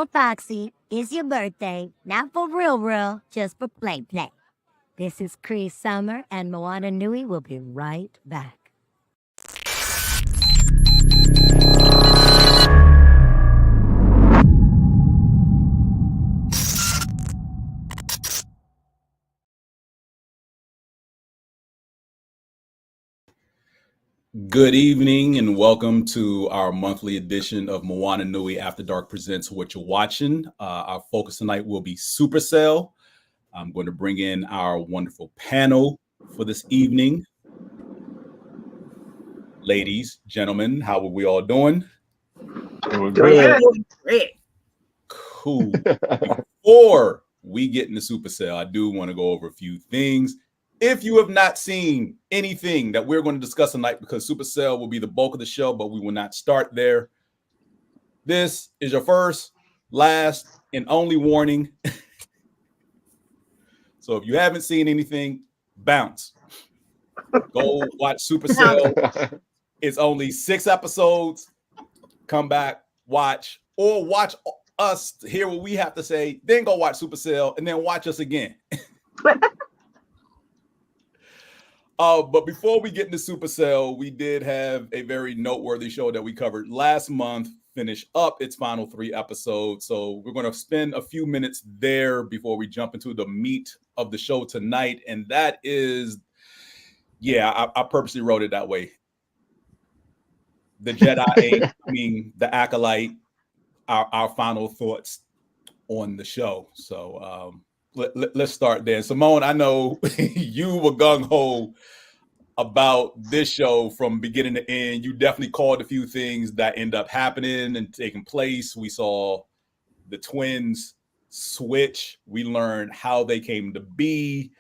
on, Foxy. It's your birthday. Not for real, just for play. This is Cree Summer, and Moana Nui will be right back. Good evening and welcome to our monthly edition of Moana Nui After Dark presents Whatcha Watchin. Our focus tonight will be Supacell. I'm going to bring in our wonderful panel for this evening. Ladies, gentlemen, how are we all doing? Doing good. Great. Cool. Before we get into Supacell, I do want to go over a few things. If you have not seen anything that we're going to discuss tonight, because Supacell will be the bulk of the show, but we will not start there. This is your first, last, and only warning. So if you haven't seen anything, bounce. Go watch Supacell. It's only 6 episodes. Come back, watch, or watch us hear what we have to say, then go watch Supacell, and then watch us again. But before we get into Supacell, we did have a very noteworthy show that we covered last month, finish up its final 3 episodes. So we're going to spend a few minutes there before we jump into the meat of the show tonight. And that is, I purposely wrote it that way. The Jedi, the Acolyte, our final thoughts on the show. So, let's start there. Simone, I know you were gung-ho about this show from beginning to end. You definitely called a few things that end up happening and taking place. We saw the twins switch. We learned how they came to be.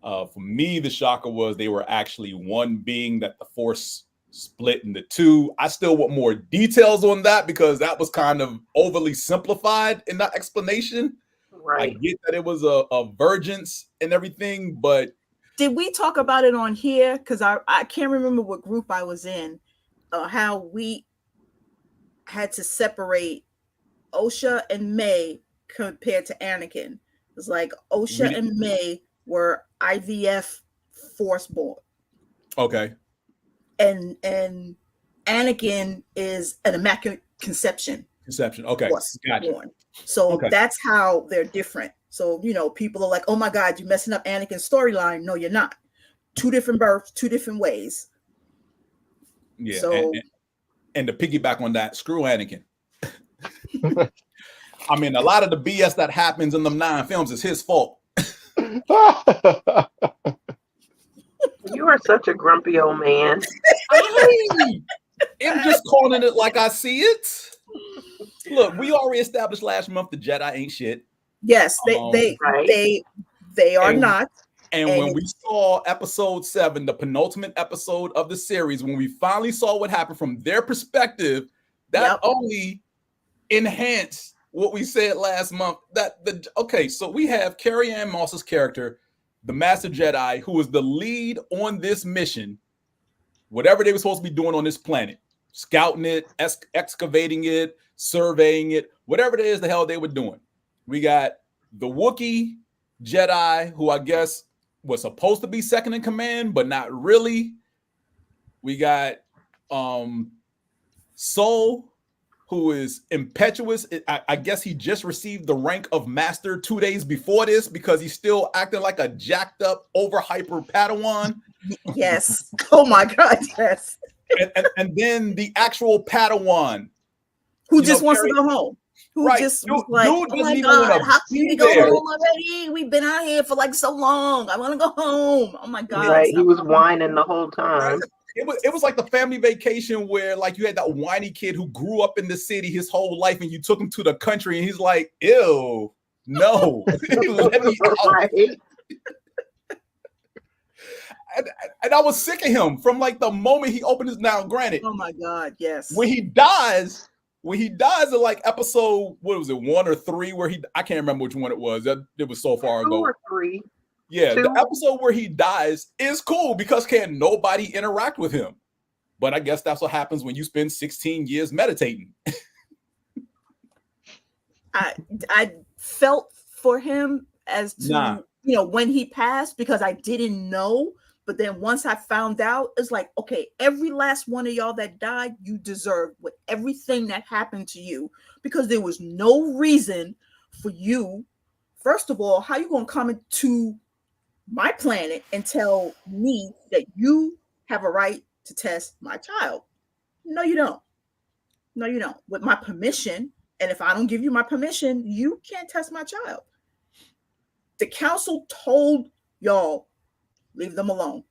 For me, the shocker was they were actually one being, that the Force split into 2. I still want more details on that because that was kind of overly simplified in that explanation. Right. I get that it was a vergence and everything, but did we talk about it on here? Because I can't remember what group I was in, how we had to separate Osha and May compared to Anakin. It was like Osha and May were IVF Force born. Okay. And Anakin is an immaculate conception. Okay. Gotcha. Born. So that's how they're different. So, people are like, oh my God, you're messing up Anakin's storyline. No, you're not. 2 different births, 2 different ways. Yeah. So, and to piggyback on that, screw Anakin. I mean, a lot of the BS that happens in them 9 films is his fault. You are such a grumpy old man. I'm just calling it like I see it. Look, we already established last month the Jedi ain't shit. Yes, they are not. And when we saw episode 7, the penultimate episode of the series, when we finally saw what happened from their perspective, that only enhanced what we said last month. So we have Carrie-Anne Moss's character, the Master Jedi, who is the lead on this mission, whatever they were supposed to be doing on this planet, scouting it, excavating it, surveying it, whatever it is the hell they were doing. We got the Wookiee Jedi, who I guess was supposed to be second in command, but not really. We got Soul, who is impetuous. I guess he just received the rank of master 2 days before this because he's still acting like a jacked up, over hyper Padawan. Yes. Oh my God, yes. And then the actual Padawan who just wants to go home. Who just was like, oh my God, how can we go home already? We've been out here for like so long. I want to go home. Oh my God. Right. He was whining the whole time. It was like the family vacation where like you had that whiny kid who grew up in the city his whole life and you took him to the country and he's like, ew, no. Let me out. And I was sick of him from like the moment he opened his, now granted. Oh my God, yes. When he dies in like episode, what was it, 1 or 3, where I can't remember which one it was. It was so far ago. 2 or 3. Yeah, 2. The episode where he dies is cool because can nobody interact with him. But I guess that's what happens when you spend 16 years meditating. I felt for him as to Nah. when he passed, because I didn't know. But then once I found out, it's like, okay, every last one of y'all that died, you deserve with everything that happened to you, because there was no reason for you. First of all, how you gonna come into my planet and tell me that you have a right to test my child? No, you don't. No, you don't. With my permission. And if I don't give you my permission, you can't test my child. The council told y'all, leave them alone.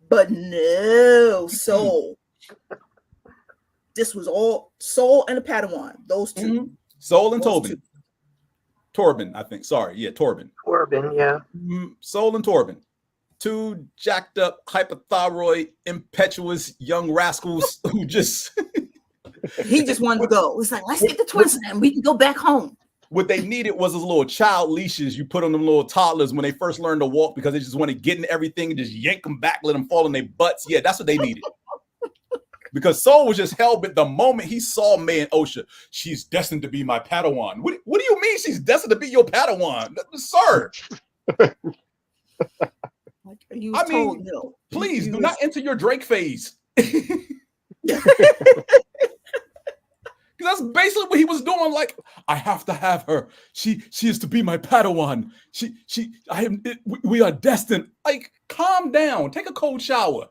But no, Soul. This was all Soul and a Padawan. Those two. Mm-hmm. Soul and Those Tobin. two. Torben, I think. Sorry. Yeah, Torben. Torben, yeah. Soul and Torben. Two jacked up, hyperthyroid, impetuous young rascals who just... He just wanted to go. It's like, let's get the twins and we can go back home. What they needed was those little child leashes you put on them little toddlers when they first learned to walk, because they just want to get in everything and just yank them back, let them fall in their butts. Yeah, that's what they needed. Because Soul was just hell-bent the moment he saw May and Osha. She's destined to be my Padawan. What do you mean she's destined to be your Padawan? Sir. I mean, please do not enter your Drake phase. That's basically what he was doing. Like, I have to have her. She is to be my Padawan. We are destined. Like, calm down. Take a cold shower.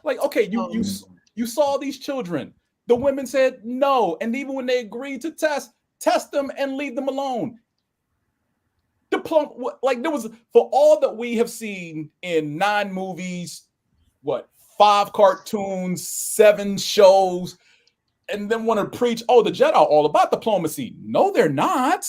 Like, okay, you saw these children. The women said no, and even when they agreed to test them and leave them alone. Like, there was, for all that we have seen in 9 movies, 5 cartoons, 7 shows, and then want to preach, oh, the Jedi are all about diplomacy. No, they're not.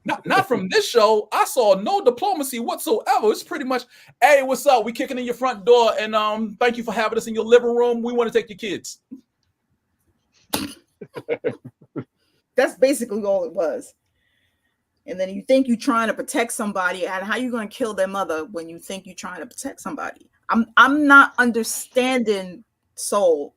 Not from this show. I saw no diplomacy whatsoever. It's pretty much, hey, what's up? We kicking in your front door, and thank you for having us in your living room. We want to take your kids. That's basically all it was. And then you think you're trying to protect somebody, and how you going to kill their mother when you think you're trying to protect somebody? I'm not understanding Soul.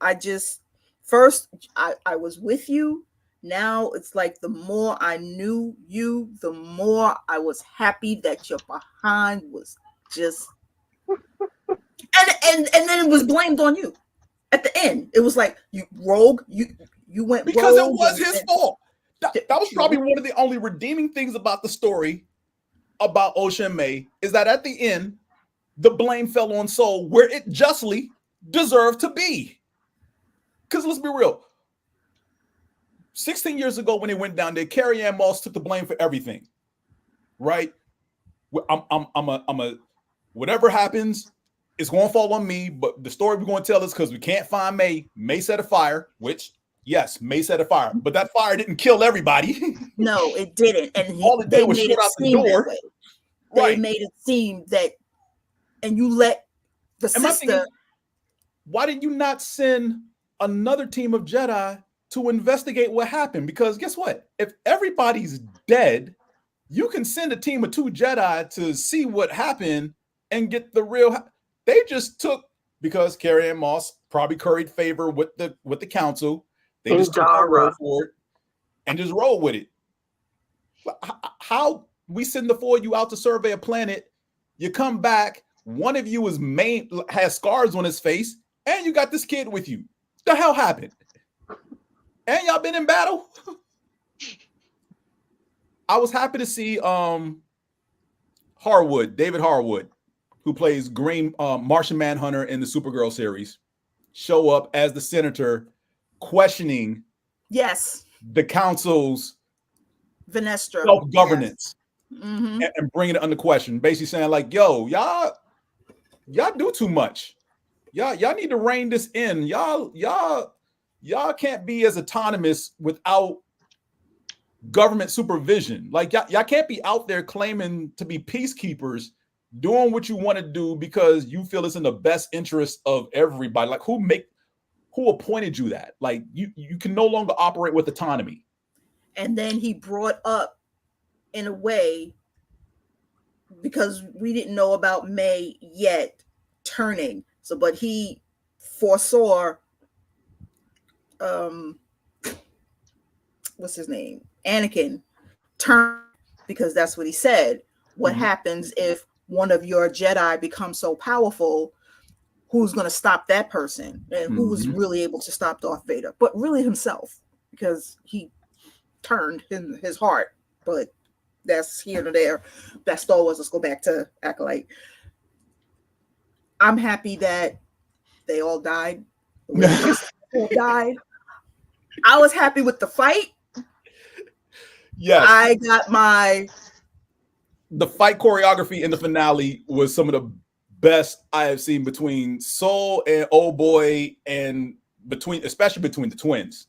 First, I was with you. Now it's like the more I knew you, the more I was happy that your behind was just... And then it was blamed on you. At the end, it was like, you rogue, you went because rogue. It was his fault. That was probably one of the only redeeming things about the story about Osha and May, is that at the end, the blame fell on Soul where it justly deserved to be. Because let's be real, 16 years ago when they went down there, Carrie Ann Moss took the blame for everything, right? Whatever happens, it's going to fall on me, but the story we're going to tell is because we can't find May. May set a fire, which, yes, May set a fire, but that fire didn't kill everybody. No, it didn't. And all it did was shoot out the door. They made it seem that, and you let the sister... Why did you not send another team of Jedi to investigate what happened? Because guess what? If everybody's dead, you can send a team of 2 Jedi to see what happened and get the real... They just took, because Carrie Ann Moss probably curried favor with the council, they just took our word for it and just rolled with it. How we send the 4 of you out to survey a planet, you come back, one of you has scars on his face, and you got this kid with you. The hell happened? And y'all been in battle? I was happy to see David Harwood, who plays Green Martian Manhunter in the Supergirl series, show up as the senator questioning the council's self-governance, and bringing it under question, basically saying like, yo, y'all do too much. Y'all need to rein this in. Y'all can't be as autonomous without government supervision. Like y'all can't be out there claiming to be peacekeepers, doing what you want to do because you feel it's in the best interest of everybody. Like who appointed you that? Like you can no longer operate with autonomy. And then he brought up, in a way, because we didn't know about May yet turning. So, but he foresaw what's his name? Anakin turned, because that's what he said. What happens if one of your Jedi becomes so powerful? Who's going to stop that person? And who was really able to stop Darth Vader? But really himself, because he turned his heart. But that's here to there. That's Star Wars. Let's go back to Acolyte. I'm happy that they all died. All died. I was happy with the fight. Yes. I got the fight choreography in the finale was some of the best I have seen between Soul and Old Boy, and especially between the twins.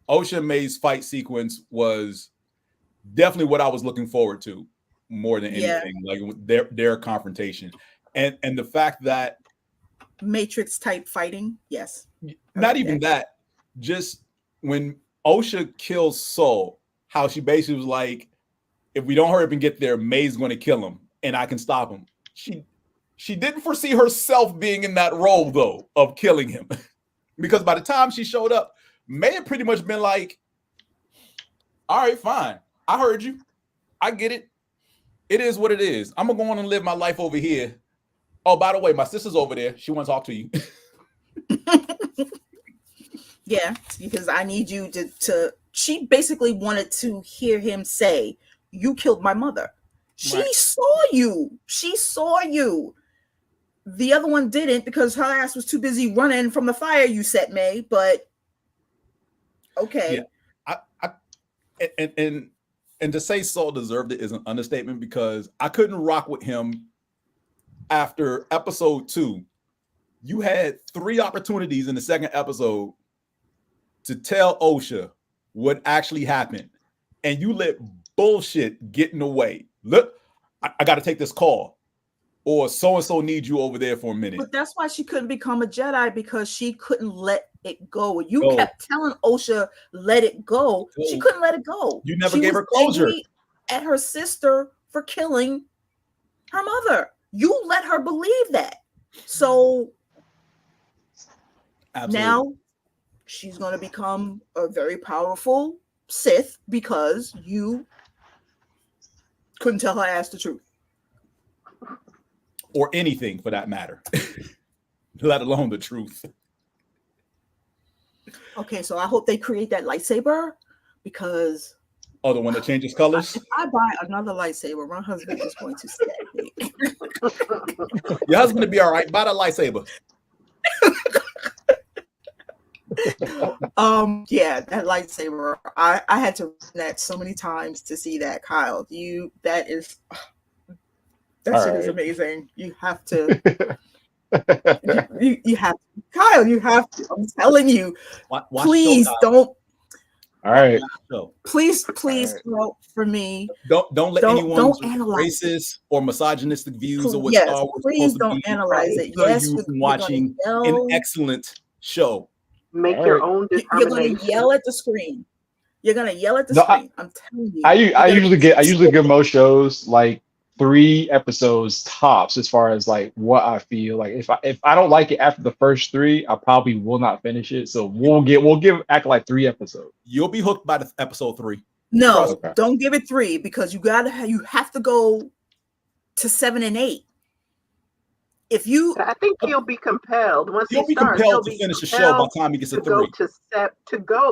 Osha and May's fight sequence was definitely what I was looking forward to more than anything. Like their confrontation, and the fact that Matrix type fighting. Yes. Not even that. Just when Osha kills Soul, how she basically was like, if we don't hurry up and get there, May's going to kill him, and I can stop him. She didn't foresee herself being in that role, though, of killing him. Because by the time she showed up, May had pretty much been like, all right, fine. I heard you. I get it. It is what it is. I'm going to go on and live my life over here. Oh, by the way, my sister's over there. She wants to talk to you. Yeah, because I need you to. She basically wanted to hear him say, "You killed my mother." She saw you. She saw you. The other one didn't, because her ass was too busy running from the fire you set, May. But okay. Yeah. And to say Saul deserved it is an understatement, because I couldn't rock with him after episode 2. You had 3 opportunities in the second episode to tell Osha what actually happened, and you let bullshit get in the way. Look, I got to take this call, or so-and-so needs you over there for a minute. But that's why she couldn't become a Jedi, because she couldn't let it go. You kept telling Osha, let it go. She couldn't let it go. You never gave her closure. At her sister for killing her mother. You let her believe that. So now she's going to become a very powerful Sith, because you couldn't tell her ass the truth. Or anything for that matter, let alone the truth. Okay, so I hope they create that lightsaber, because the one that changes colors? If I buy another lightsaber, my husband is going to stab me. Your husband will be all right. Buy that lightsaber. Yeah, that lightsaber. I had to run that so many times to see that, Kyle. That shit is amazing. You have to. you have to. Kyle, you have to. I'm telling you. Watch please don't. All right. Please vote for me. Don't let anyone analyze racist or misogynistic views of what Star Wars please don't analyze it. Yes, you're watching an excellent show. Make your own determination. You're going to yell at the screen. You're going to yell at the screen. I'm telling you. I usually give most shows like 3 episodes tops, as far as like what I feel like. If I don't like it after the first 3, I probably will not finish it. So we'll act like 3 episodes. You'll be hooked by the episode 3. No, don't give it 3, because you have to go to 7 and 8. I think he'll be compelled once he'll be compelled to finish the show by the time he gets to 3.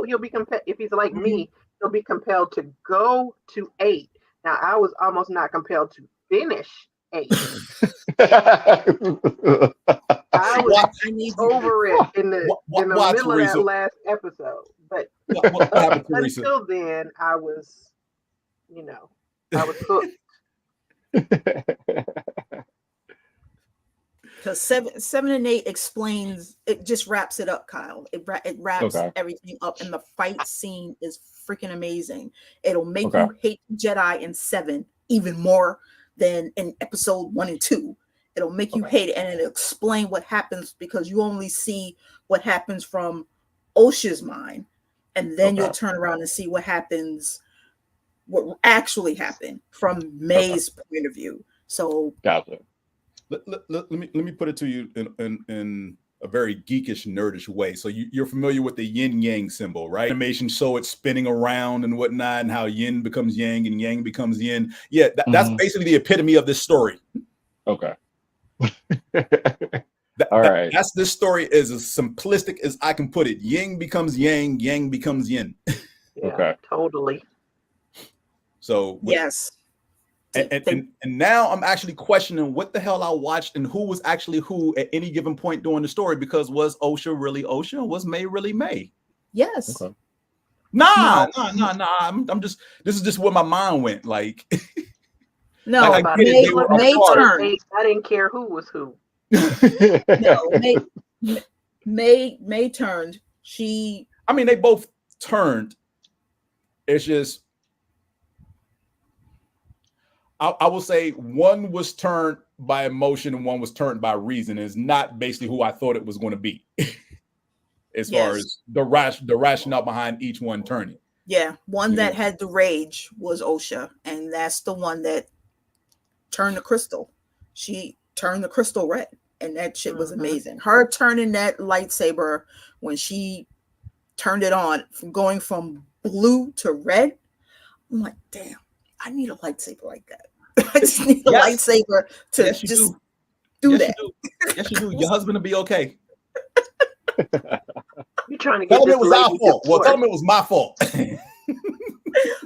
He'll be compelled. If he's like me, he'll be compelled to go to 8. Now, I was almost not compelled to finish 8. I was over it in the middle of that last episode. But until then, I was hooked. Because 7 and 8 explains, it just wraps it up, Kyle. It wraps everything up, and the fight scene is freaking amazing. It'll make you hate Jedi in 7 even more than in episode 1 and 2. It'll make you hate it, and it'll explain what happens, because you only see what happens from Osha's mind, and then you'll turn around and see what actually happened from May's point of view. So let me put it to you in a very geekish, nerdish way. So you're familiar with the yin yang symbol, right? Animation show it spinning around and whatnot, and how yin becomes yang and yang becomes yin. Yeah, that's basically the epitome of this story. Okay. All right. That's this story is as simplistic as I can put it. Yin becomes yang, yang becomes yin. Yeah, okay. Totally. So yes. And now I'm actually questioning what the hell I watched and who was actually who at any given point during the story, because was Osha really Osha and was May really May? Yes. Okay. Nah. I'm just, this is just where my mind went. Like, no, like May turned. I didn't care who was who. No, May turned. I mean, they both turned. It's just, I will say one was turned by emotion and one was turned by reason. It's not basically who I thought it was going to be. As far as the rationale behind each one turning. Yeah, one that had the rage was Osha, and that's the one that turned the crystal. She turned the crystal red, and that shit was amazing. Her turning that lightsaber when she turned it on, from going from blue to red. I'm like, damn, I need a lightsaber like that. I just need a lightsaber to just do that. Yes, you do. Your husband will be okay. You're trying to get tell him it was our fault. Well, tell him it was my fault.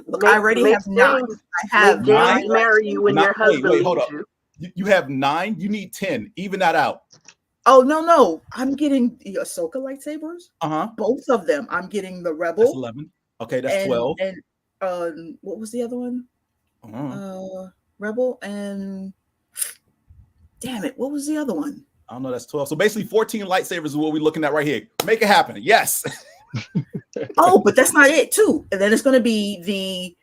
Look, I already have 9. I have 9. Marry you when your husband wait, hold leaves up. you. You have 9. You need 10. Even that out. Oh no! I'm getting the Ahsoka lightsabers. Both of them. I'm getting the Rebel. That's 11. Okay, that's 12. And what was the other one? Rebel and damn it, what was the other one? I don't know. That's 12. So basically, 14 lightsabers is what we're looking at right here. Make it happen. Yes. Oh, but that's not it too. And then it's going to be the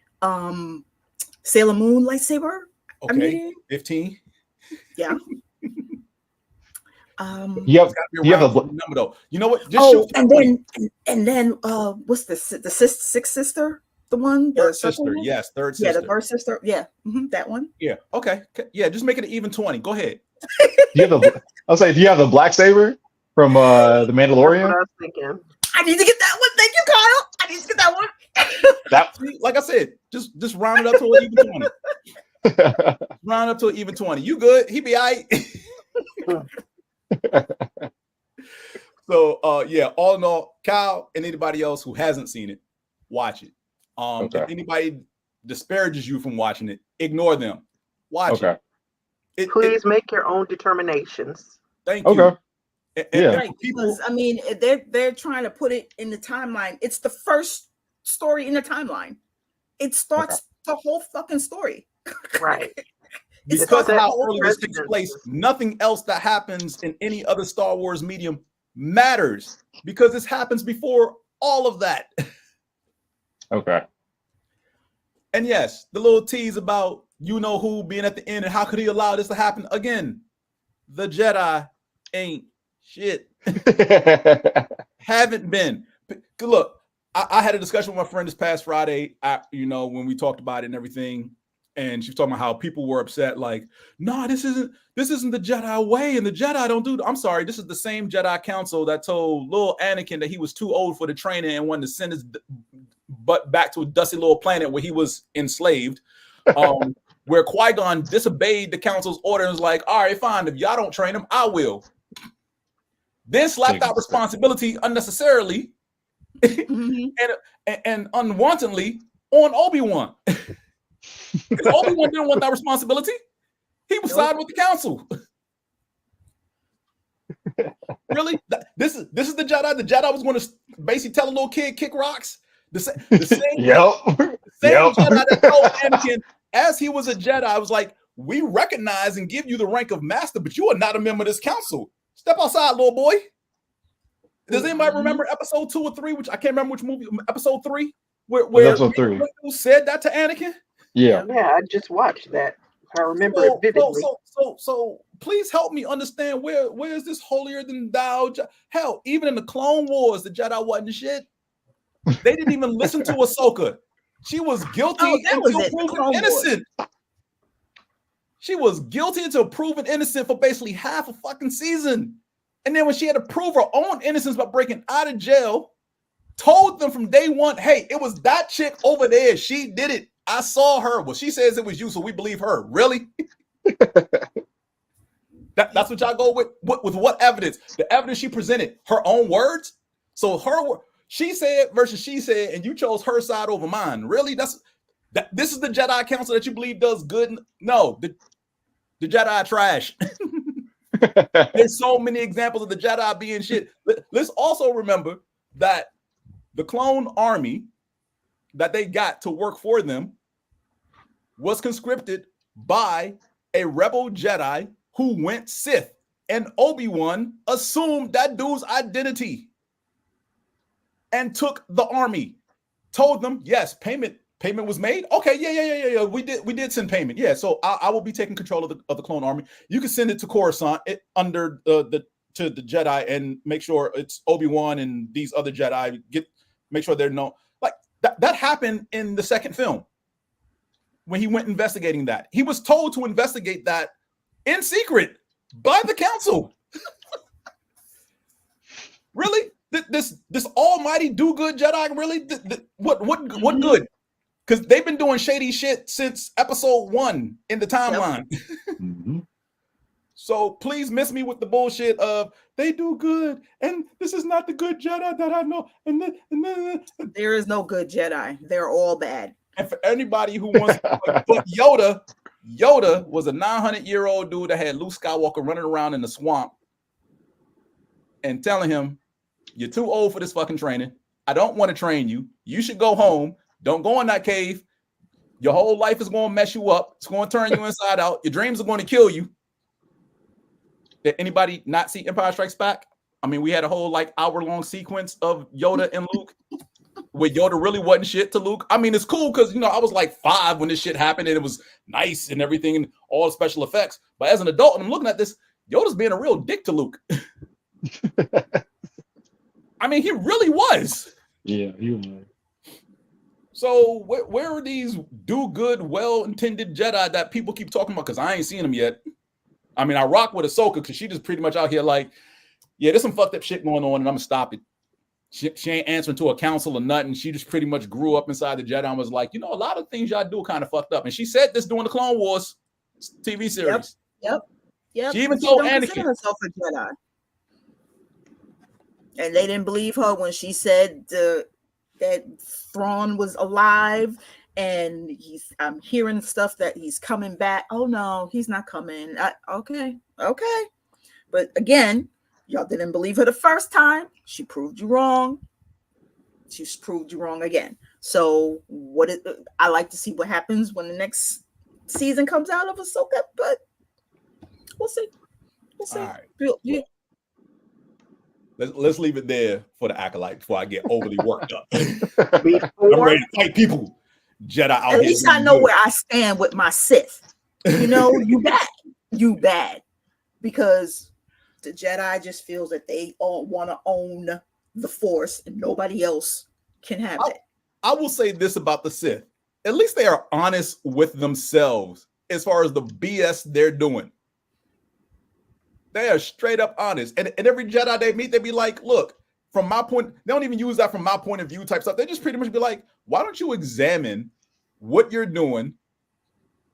Sailor Moon lightsaber. Okay, 15. Yeah. You have a number though. You know what? Just and then what's the sixth sister? The one, third sister. Yes, third sister. Yeah, the third sister. Yeah, that one. Yeah. Okay. Yeah, just make it an even 20. Go ahead. I'll say, do you have the black saber from the Mandalorian? That's what I was thinking. I need to get that one. Thank you, Kyle. I need to get that one. Like I said, just round it up to an even 20. Round up to an even 20. You good? He be all right. So yeah, all in all, Kyle and anybody else who hasn't seen it, watch it. If anybody disparages you from watching it, ignore them. Watch it. Please make your own determinations. Thank you. Okay. Right, because I mean, they're trying to put it in the timeline. It's the first story in the timeline. It starts the whole fucking story. Right. Because of how early this takes place, nothing else that happens in any other Star Wars medium matters, because this happens before all of that. Okay. And yes, the little tease about you know who being at the end and how could he allow this to happen again? The Jedi ain't shit. Haven't been. Look, I had a discussion with my friend this past Friday. When we talked about it and everything, and she was talking about how people were upset, like, no, this isn't the Jedi way, and the Jedi don't do. I'm sorry, this is the same Jedi Council that told little Anakin that he was too old for the training and wanted to send his butt back to a dusty little planet where he was enslaved. Where Qui-Gon disobeyed the council's order and was like, all right, fine, if y'all don't train him, I will. Then slapped out responsibility unnecessarily and unwantedly on Obi-Wan. Because Obi-Wan didn't want that responsibility. He was siding with the council. Really? This is the Jedi. The Jedi was going to basically tell a little kid kick rocks. The same Jedi that told Anakin as he was a Jedi, I was like, we recognize and give you the rank of master, but you are not a member of this council. Step outside, little boy. Does anybody remember episode 2 or 3, which I can't remember which movie, episode 3, where episode 3 who said that to Anakin? Yeah, I just watched that. I remember it vividly. So please help me understand where is this holier than thou? Hell, even in the Clone Wars, the Jedi wasn't shit. They didn't even listen to Ahsoka. She was guilty until proven innocent. She was guilty until proven innocent for basically half a fucking season. And then when she had to prove her own innocence by breaking out of jail, told them from day one, hey, it was that chick over there. She did it. I saw her. Well, she says it was you, so we believe her. Really? That's what y'all go with? With what evidence? The evidence she presented, her own words. So she said versus she said, and you chose her side over mine. Really? This is the Jedi Council that you believe does good? No, the Jedi trash. There's so many examples of the Jedi being shit. Let's also remember that the clone army that they got to work for them was conscripted by a rebel Jedi who went Sith, and Obi-Wan assumed that dude's identity and took the army. Told them, yes, payment was made. Okay, yeah. We did send payment. Yeah, so I will be taking control of the clone army. You can send it to Coruscant under to the Jedi and make sure it's Obi-Wan and these other Jedi. Make sure they're known. Like that happened in the second film when he went investigating that. He was told to investigate that in secret by the council. Really? This almighty do-good Jedi, really? What good? Because they've been doing shady shit since episode 1 in the timeline. Mm-hmm. So please miss me with the bullshit of they do good, and this is not the good Jedi that I know. And there is no good Jedi. They're all bad. And for anybody who wants to put Yoda was a 900-year-old dude that had Luke Skywalker running around in the swamp and telling him, you're too old for this fucking training. I don't want to train you. You should go home. Don't go in that cave. Your whole life is going to mess you up. It's going to turn you inside out. Your dreams are going to kill you. Did anybody not see Empire Strikes Back? I mean, we had a whole hour-long sequence of Yoda and Luke where Yoda really wasn't shit to Luke. I mean, it's cool because, I was 5 when this shit happened and it was nice and everything and all the special effects. But as an adult, and I'm looking at this, Yoda's being a real dick to Luke. I mean, he really was. Yeah, he was. So where are these do-good, well-intended Jedi that people keep talking about? Because I ain't seen them yet. I mean, I rock with Ahsoka because she just pretty much out here yeah, there's some fucked up shit going on and I'm going to stop it. She ain't answering to a council or nothing. She just pretty much grew up inside the Jedi and was like, a lot of things y'all do kind of fucked up. And she said this during the Clone Wars TV series. Yep. She even told don't Anakin. Consider herself a Jedi. And they didn't believe her when she said that Thrawn was alive and I'm hearing stuff that he's coming back. Oh no, he's not coming. Okay. But again, y'all didn't believe her the first time. She proved you wrong. She's proved you wrong again. So I like to see what happens when the next season comes out of Ahsoka, but we'll see. All right. Yeah. Let's leave it there for the acolyte before I get overly worked up. I'm Before ready to fight people. Jedi out here. At least I know where I stand with my Sith. You bad. Because the Jedi just feels that they all want to own the Force and nobody else can have it. I will say this about the Sith. At least they are honest with themselves as far as the BS they're doing. They are straight up honest. And every Jedi they meet, they be like, look, from my point, they don't even use that from my point of view type stuff. They just pretty much be like, why don't you examine what you're doing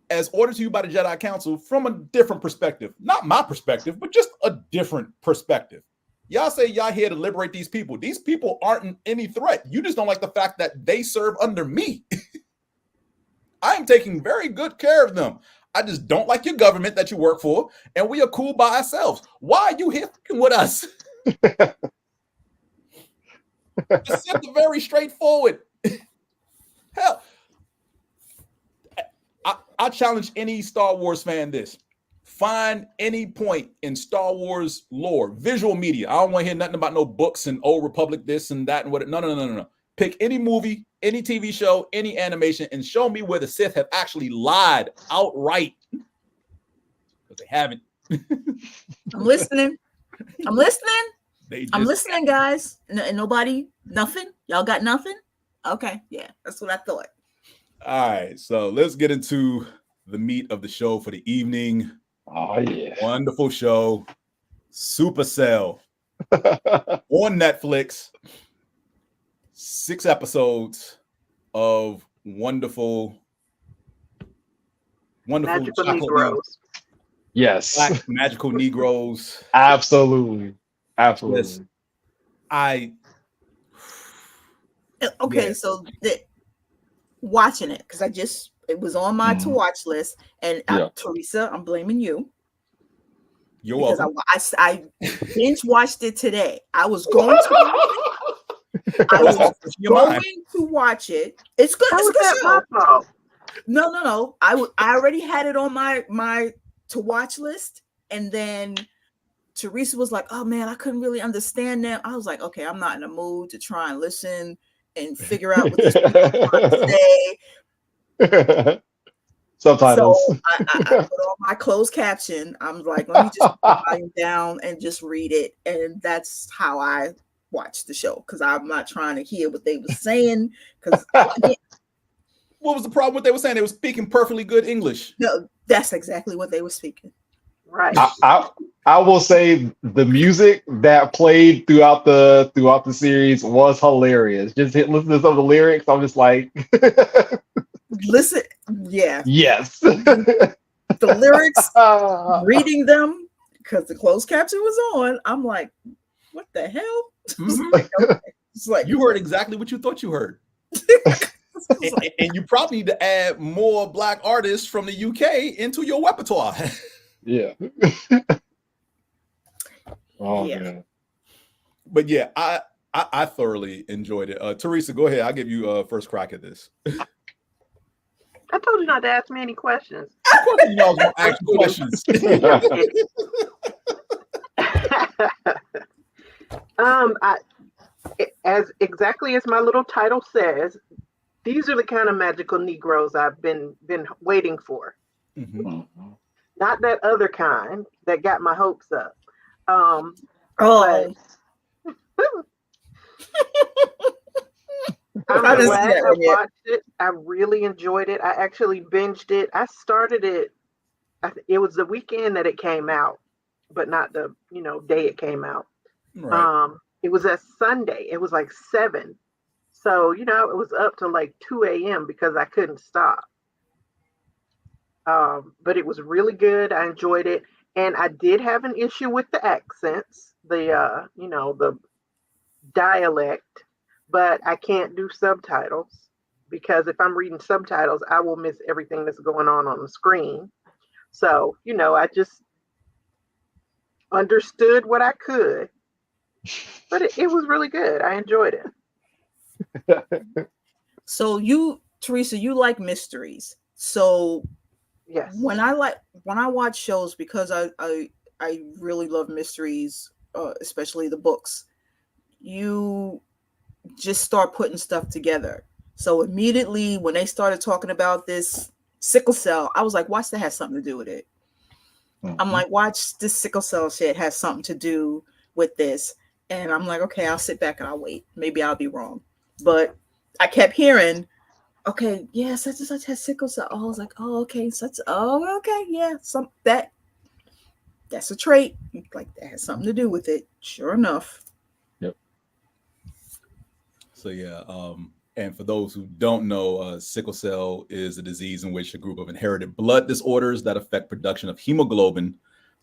as ordered to you by the Jedi Council from a different perspective? Not my perspective, but just a different perspective. Y'all say y'all here to liberate these people. These people aren't any threat. You just don't like the fact that they serve under me. I'm taking very good care of them. I just don't like your government that you work for, and we are cool by ourselves. Why are you here with us? It's very straightforward. Hell, I challenge any Star Wars fan this. Find any point in Star Wars lore, visual media. I don't want to hear nothing about no books and Old Republic, this and that and what. No. Pick any movie, any TV show, any animation, and show me where the Sith have actually lied outright. Because they haven't. I'm listening. I'm listening, guys. And nobody, nothing? Y'all got nothing? Okay, yeah, that's what I thought. All right, so let's get into the meat of the show for the evening. Oh, yeah. Wonderful show. Supacell on Netflix. 6 episodes of wonderful Magical chocolatey Negroes. Yes. black magical Negroes. Absolutely. Absolutely. Yes. I Okay, Yeah. so watching it because it was on my to watch list, and Yeah. Teresa, I'm blaming you You're because welcome. I binge watched it today. I was going to watch it. It's good. How It's a was good that show. my fault? No. I already had it on my to watch list, and then Teresa was like, "Oh man, I couldn't really understand them." I was like, "Okay, I'm not in the mood to try and listen and figure out what these people are trying to say." Subtitles. So I put on my closed caption. I'm like, let me just put the volume down and just read it, and that's how I watched the show because I'm not trying to hear what they were saying because What was the problem? What they were saying? They were speaking perfectly good English. no, that's exactly what they were speaking. Right. I will say the music that played throughout the series was hilarious. Just listen to some of the lyrics. I'm just like, Listen, yeah, yes. the lyrics, reading them because the closed caption was on. I'm like, what the hell? It's like You heard exactly what you thought you heard. And you probably need to add more black artists from the UK into your repertoire. Yeah. Oh Yeah. man. But yeah, I thoroughly enjoyed it. Teresa, go ahead. I'll give you first crack at this. I told you not to ask me any questions. Of course, you know I was going to ask you questions. As exactly as my little title says, these are the kind of magical Negroes I've been waiting for. Mhm. Not that other kind that got my hopes up. Oh, I'm I didn't see glad that I one yet. watched it. I really enjoyed it. I actually binged it. I started it. It was the weekend that it came out, but not the day it came out. Right. It was a Sunday. It was like 7. So it was up to like 2 a.m. because I couldn't stop. But it was really good. I enjoyed it, and I did have an issue with the accents, the dialect. But I can't do subtitles because if I'm reading subtitles, I will miss everything that's going on the screen. So, I just understood what I could, but it was really good. I enjoyed it. So Teresa, you like mysteries. So Yes. when I watch shows, because I really love mysteries, especially the books, you just start putting stuff together. So immediately when they started talking about this sickle cell, I was like, watch, that has something to do with it. I'm like, watch, this sickle cell shit has something to do with this. And I'm like, okay, I'll sit back and I'll wait. Maybe I'll be wrong. But I kept hearing, okay, yeah, such and such has sickle cell. Oh, I was like, oh, okay, okay, yeah, that's a trait. Like, that has something to do with it. Sure enough. Yep. So yeah, and for those who don't know, sickle cell is a disease in which a group of inherited blood disorders that affect production of hemoglobin,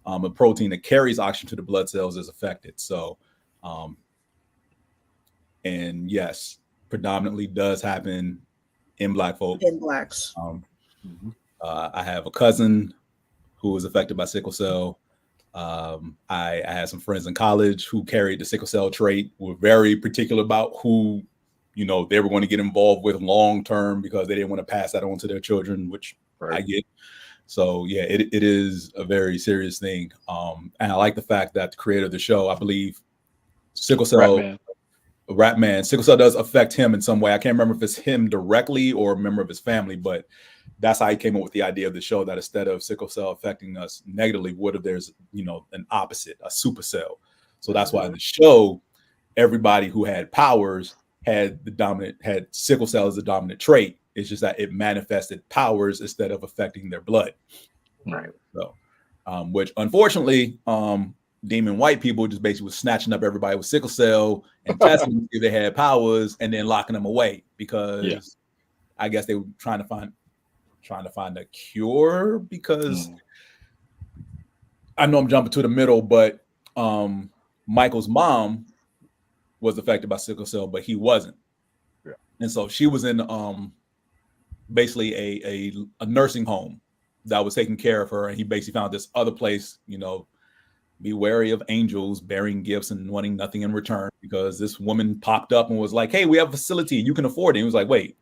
a protein that carries oxygen to the blood cells, is affected. So, and yes, predominantly does happen in Black folk. In Blacks. I have a cousin who was affected by sickle cell. I had some friends in college who carried the sickle cell trait, were very particular about who they were going to get involved with long term because they didn't want to pass that on to their children, which I get. So yeah, it is a very serious thing. And I like the fact that the creator of the show, I believe, sickle cell, Ratman, sickle cell does affect him in some way. I can't remember if it's him directly or a member of his family, but that's how he came up with the idea of the show, that instead of sickle cell affecting us negatively, what if there's an opposite, a supercell? So that's why in the show, everybody who had powers had sickle cell as the dominant trait. It's just that it manifested powers instead of affecting their blood. Right. So, which unfortunately, demon white people just basically was snatching up everybody with sickle cell and testing them if they had powers and then locking them away because I guess they were trying to find a cure because I know I'm jumping to the middle, but Michael's mom was affected by sickle cell, but he wasn't. Yeah. And so she was in basically a nursing home that was taking care of her. And he basically found this other place, you know, be wary of angels bearing gifts and wanting nothing in return, because this woman popped up and was like, hey, we have a facility, you can afford it. And he was like, wait,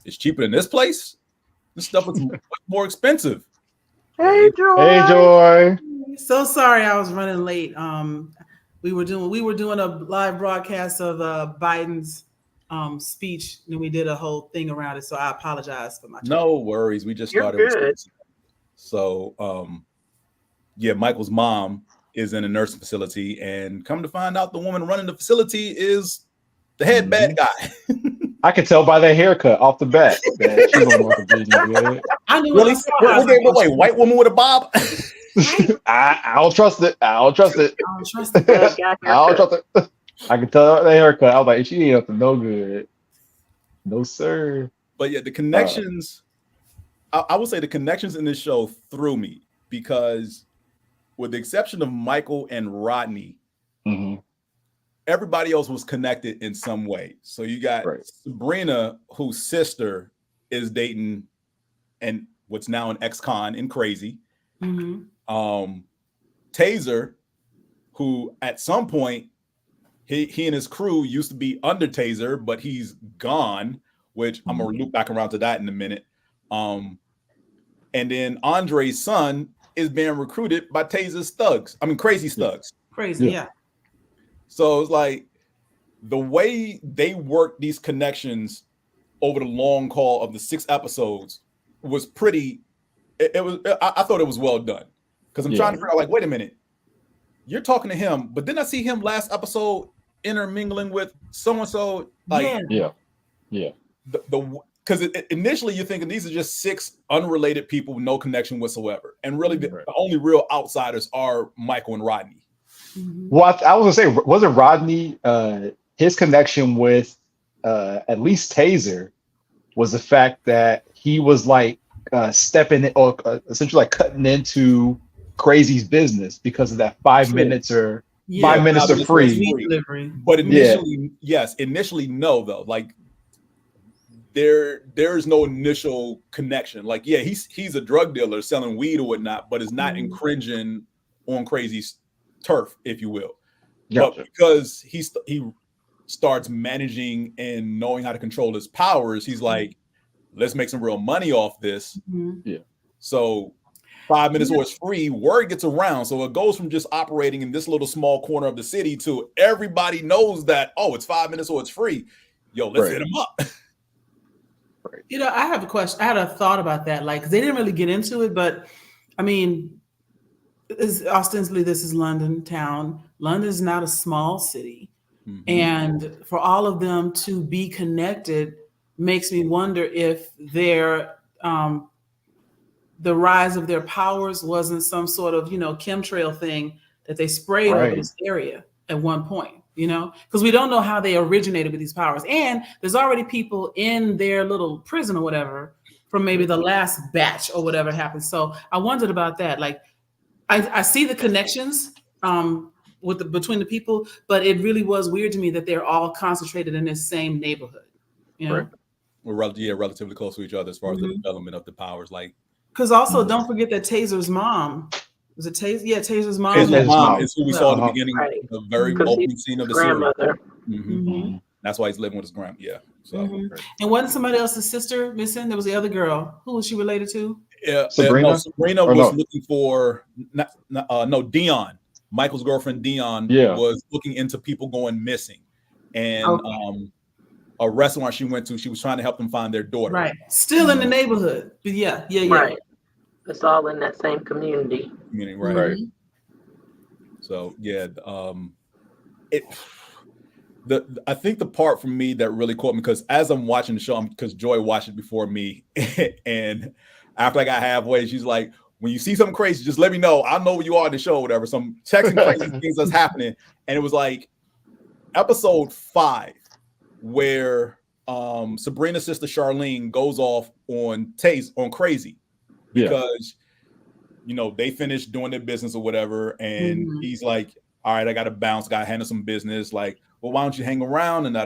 it's cheaper than this place? This stuff is much more expensive. Hey, Joy. Hey, Joy. So sorry I was running late. We were doing a live broadcast of Biden's speech, and we did a whole thing around it. So I apologize for my time. No worries. We just started. You're good. So yeah, Michael's mom is in a nursing facility, and come to find out the woman running the facility is the head bad guy. I could tell by that haircut off the bat that she don't want to be good. I knew Really? what Wait, white woman with a bob? I don't trust it. I don't trust it. I don't trust it. I don't trust it. I can tell the haircut. I was like, she ain't up to no good. No, sir. But yeah, the connections, I would say the connections in this show threw me, because with the exception of Michael and Rodney, everybody else was connected in some way. So you got Sabrina, whose sister is dating and what's now an ex-con in Crazy. Taser, who at some point he and his crew used to be under Taser, but he's gone, which I'm gonna loop back around to that in a minute. And then Andre's son is being recruited by Taser's thugs. I mean, Crazy's thugs. Crazy, yeah. So it's like the way they work these connections over the long haul of the 6 episodes was pretty. I thought it was well done, because I'm trying to figure out, like, wait a minute, you're talking to him, but didn't I see him last episode intermingling with so and so? Like, because initially you're thinking these are just 6 unrelated people with no connection whatsoever, and really the only real outsiders are Michael and Rodney. Well, I was gonna say, wasn't Rodney his connection with at least Taser was the fact that he was like stepping in, or essentially like cutting into Crazy's business because of that 5 minutes or 5 minutes of free delivery. But initially, initially no, though. Like there's no initial connection. Like, yeah, he's a drug dealer selling weed or whatnot, but is not infringing on Crazy's turf, if you will. But because he starts managing and knowing how to control his powers, he's like, let's make some real money off this. So 5 minutes or it's free, word gets around. So it goes from just operating in this little small corner of the city to everybody knows that, oh, it's 5 minutes or it's free. Yo, let's hit him up. You know, I have a question. I had a thought about that. Like, 'cause they didn't really get into it, but I mean, ostensibly this is London town. London is not a small city. And for all of them to be connected makes me wonder if their the rise of their powers wasn't some sort of, you know, chemtrail thing that they sprayed over this area at one point, you know, because we don't know how they originated with these powers. And there's already people in their little prison or whatever from maybe the last batch or whatever happened. So I wondered about that. Like, I see the connections between the people, but it really was weird to me that they're all concentrated in this same neighborhood. You know? We're relatively close to each other as far as the development of the powers. Like, because also don't forget that Taser's mom was it Taser? Yeah, Taser's mom. Taser's mom is who we saw in the beginning, the very opening scene of the series. That's why he's living with his grandma. Yeah. So. And wasn't somebody else's sister missing? There was the other girl. Who was she related to? Yeah, Sabrina. Sabrina was looking for Dejean. Michael's girlfriend Dejean was looking into people going missing, and a restaurant she went to, she was trying to help them find their daughter. Right, still in the neighborhood, but yeah. Right, it's all in that same community. Right. So yeah, I think the part for me that really caught me, because as I'm watching the show, because Joy watched it before me, and after I got halfway, she's like, when you see something crazy, just let me know. I'll know where you are in the show, or whatever. Some checks and crazy things that's happening. And it was like episode 5, where Sabrina's sister Charlene goes off on crazy because they finished doing their business or whatever, and he's like, all right, I gotta bounce, gotta handle some business. Like, well, why don't you hang around and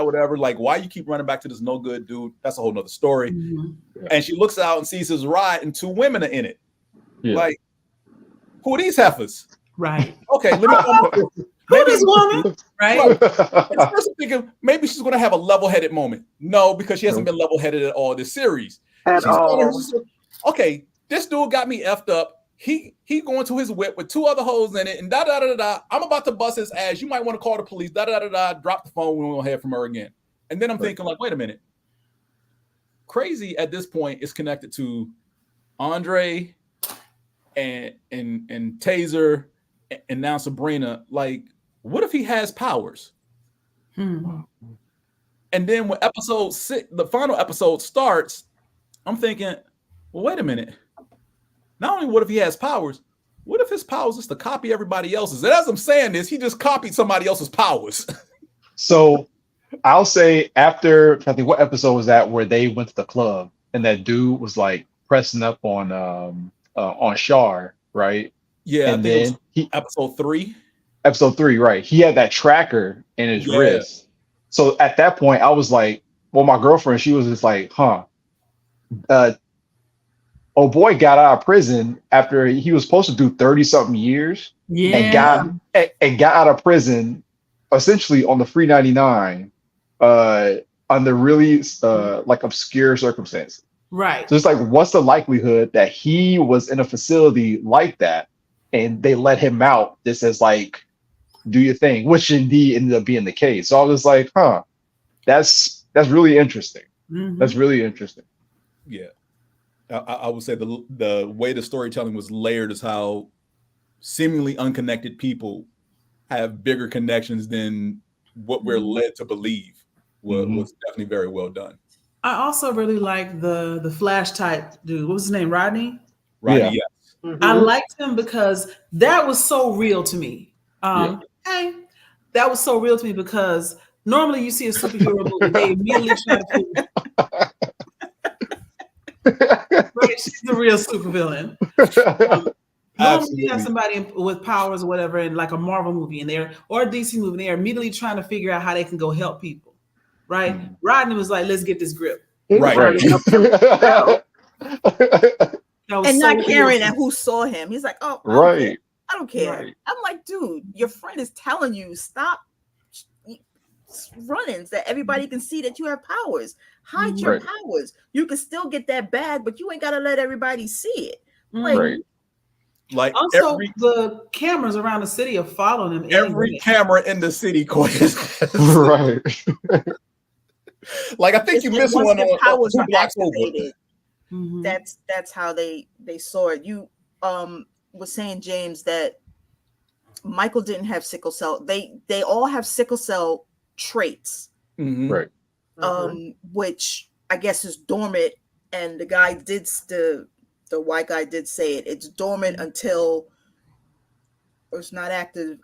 whatever? Like, why you keep running back to this no good dude? That's a whole nother story. And she looks out and sees his ride, and 2 women are in it. Like, who are these heifers? Right. Okay, let me who this woman? Right. I'm thinking maybe she's gonna have a level-headed moment. No, because she hasn't been level-headed at all this series. At all. Okay, this dude got me effed up. He going to his whip with 2 other hoes in it, and I'm about to bust his ass. You might want to call the police. Drop the phone. We won't hear from her again. And then I'm thinking, like, wait a minute. Crazy at this point is connected to Andre and Taser and now Sabrina. Like, what if he has powers? And then when episode 6, the final episode starts, I'm thinking, well, wait a minute. Not only what if he has powers, what if his powers is to copy everybody else's? And as I'm saying this, he just copied somebody else's powers. So I'll say after, I think, what episode was that where they went to the club and that dude was like pressing up on Shar, right? Yeah, and I think then it was episode 3. Episode 3, right? He had that tracker in his wrist. So at that point, I was like, well, my girlfriend, she was just like, oh boy got out of prison after he was supposed to do 30-something years and got out of prison essentially on the free 99 under really like obscure circumstances. Right. So it's like, what's the likelihood that he was in a facility like that and they let him out just as like, do your thing, which indeed ended up being the case. So I was like, that's really interesting. That's really interesting. Yeah. I would say the way the storytelling was layered is how seemingly unconnected people have bigger connections than what we're led to believe was definitely very well done. I also really like the Flash type dude. What was his name? Rodney? Rodney, yes. I liked him because that was so real to me. Hey, that was so real to me because normally you see a superhero movie, they immediately try to right, she's the real supervillain. Normally you have somebody with powers or whatever in like a Marvel movie or a DC movie, and they're immediately trying to figure out how they can go help people. Right? Rodney was like, let's get this grip. Right. And not caring at who saw him. He's like, oh, I don't care. Right. I'm like, dude, your friend is telling you, stop running so that everybody can see that you have powers. Hide your powers. You can still get that bag, but you ain't got to let everybody see it. Like also, the cameras around the city are following him. Every camera in the city, right. Like, I think you missed one on powers 2 are blocks activated. over. That's how they saw it. You was saying, James, that Michael didn't have sickle cell. They all have sickle cell traits, right? Which I guess is dormant. And the guy the white guy did say it. It's dormant until, or it's not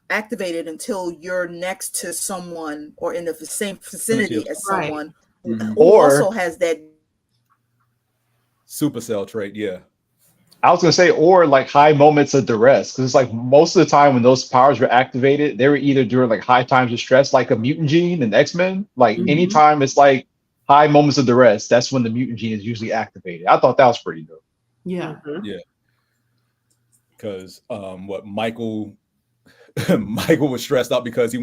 activated until you're next to someone or in the same vicinity as someone who also has that Supacell trait. Yeah. I was gonna say, or like high moments of duress, because it's like most of the time when those powers were activated, they were either during like high times of stress, like a mutant gene in X-Men. Like anytime it's like high moments of duress, that's when the mutant gene is usually activated. I thought that was pretty dope. Yeah. Yeah. Because Michael was stressed out because he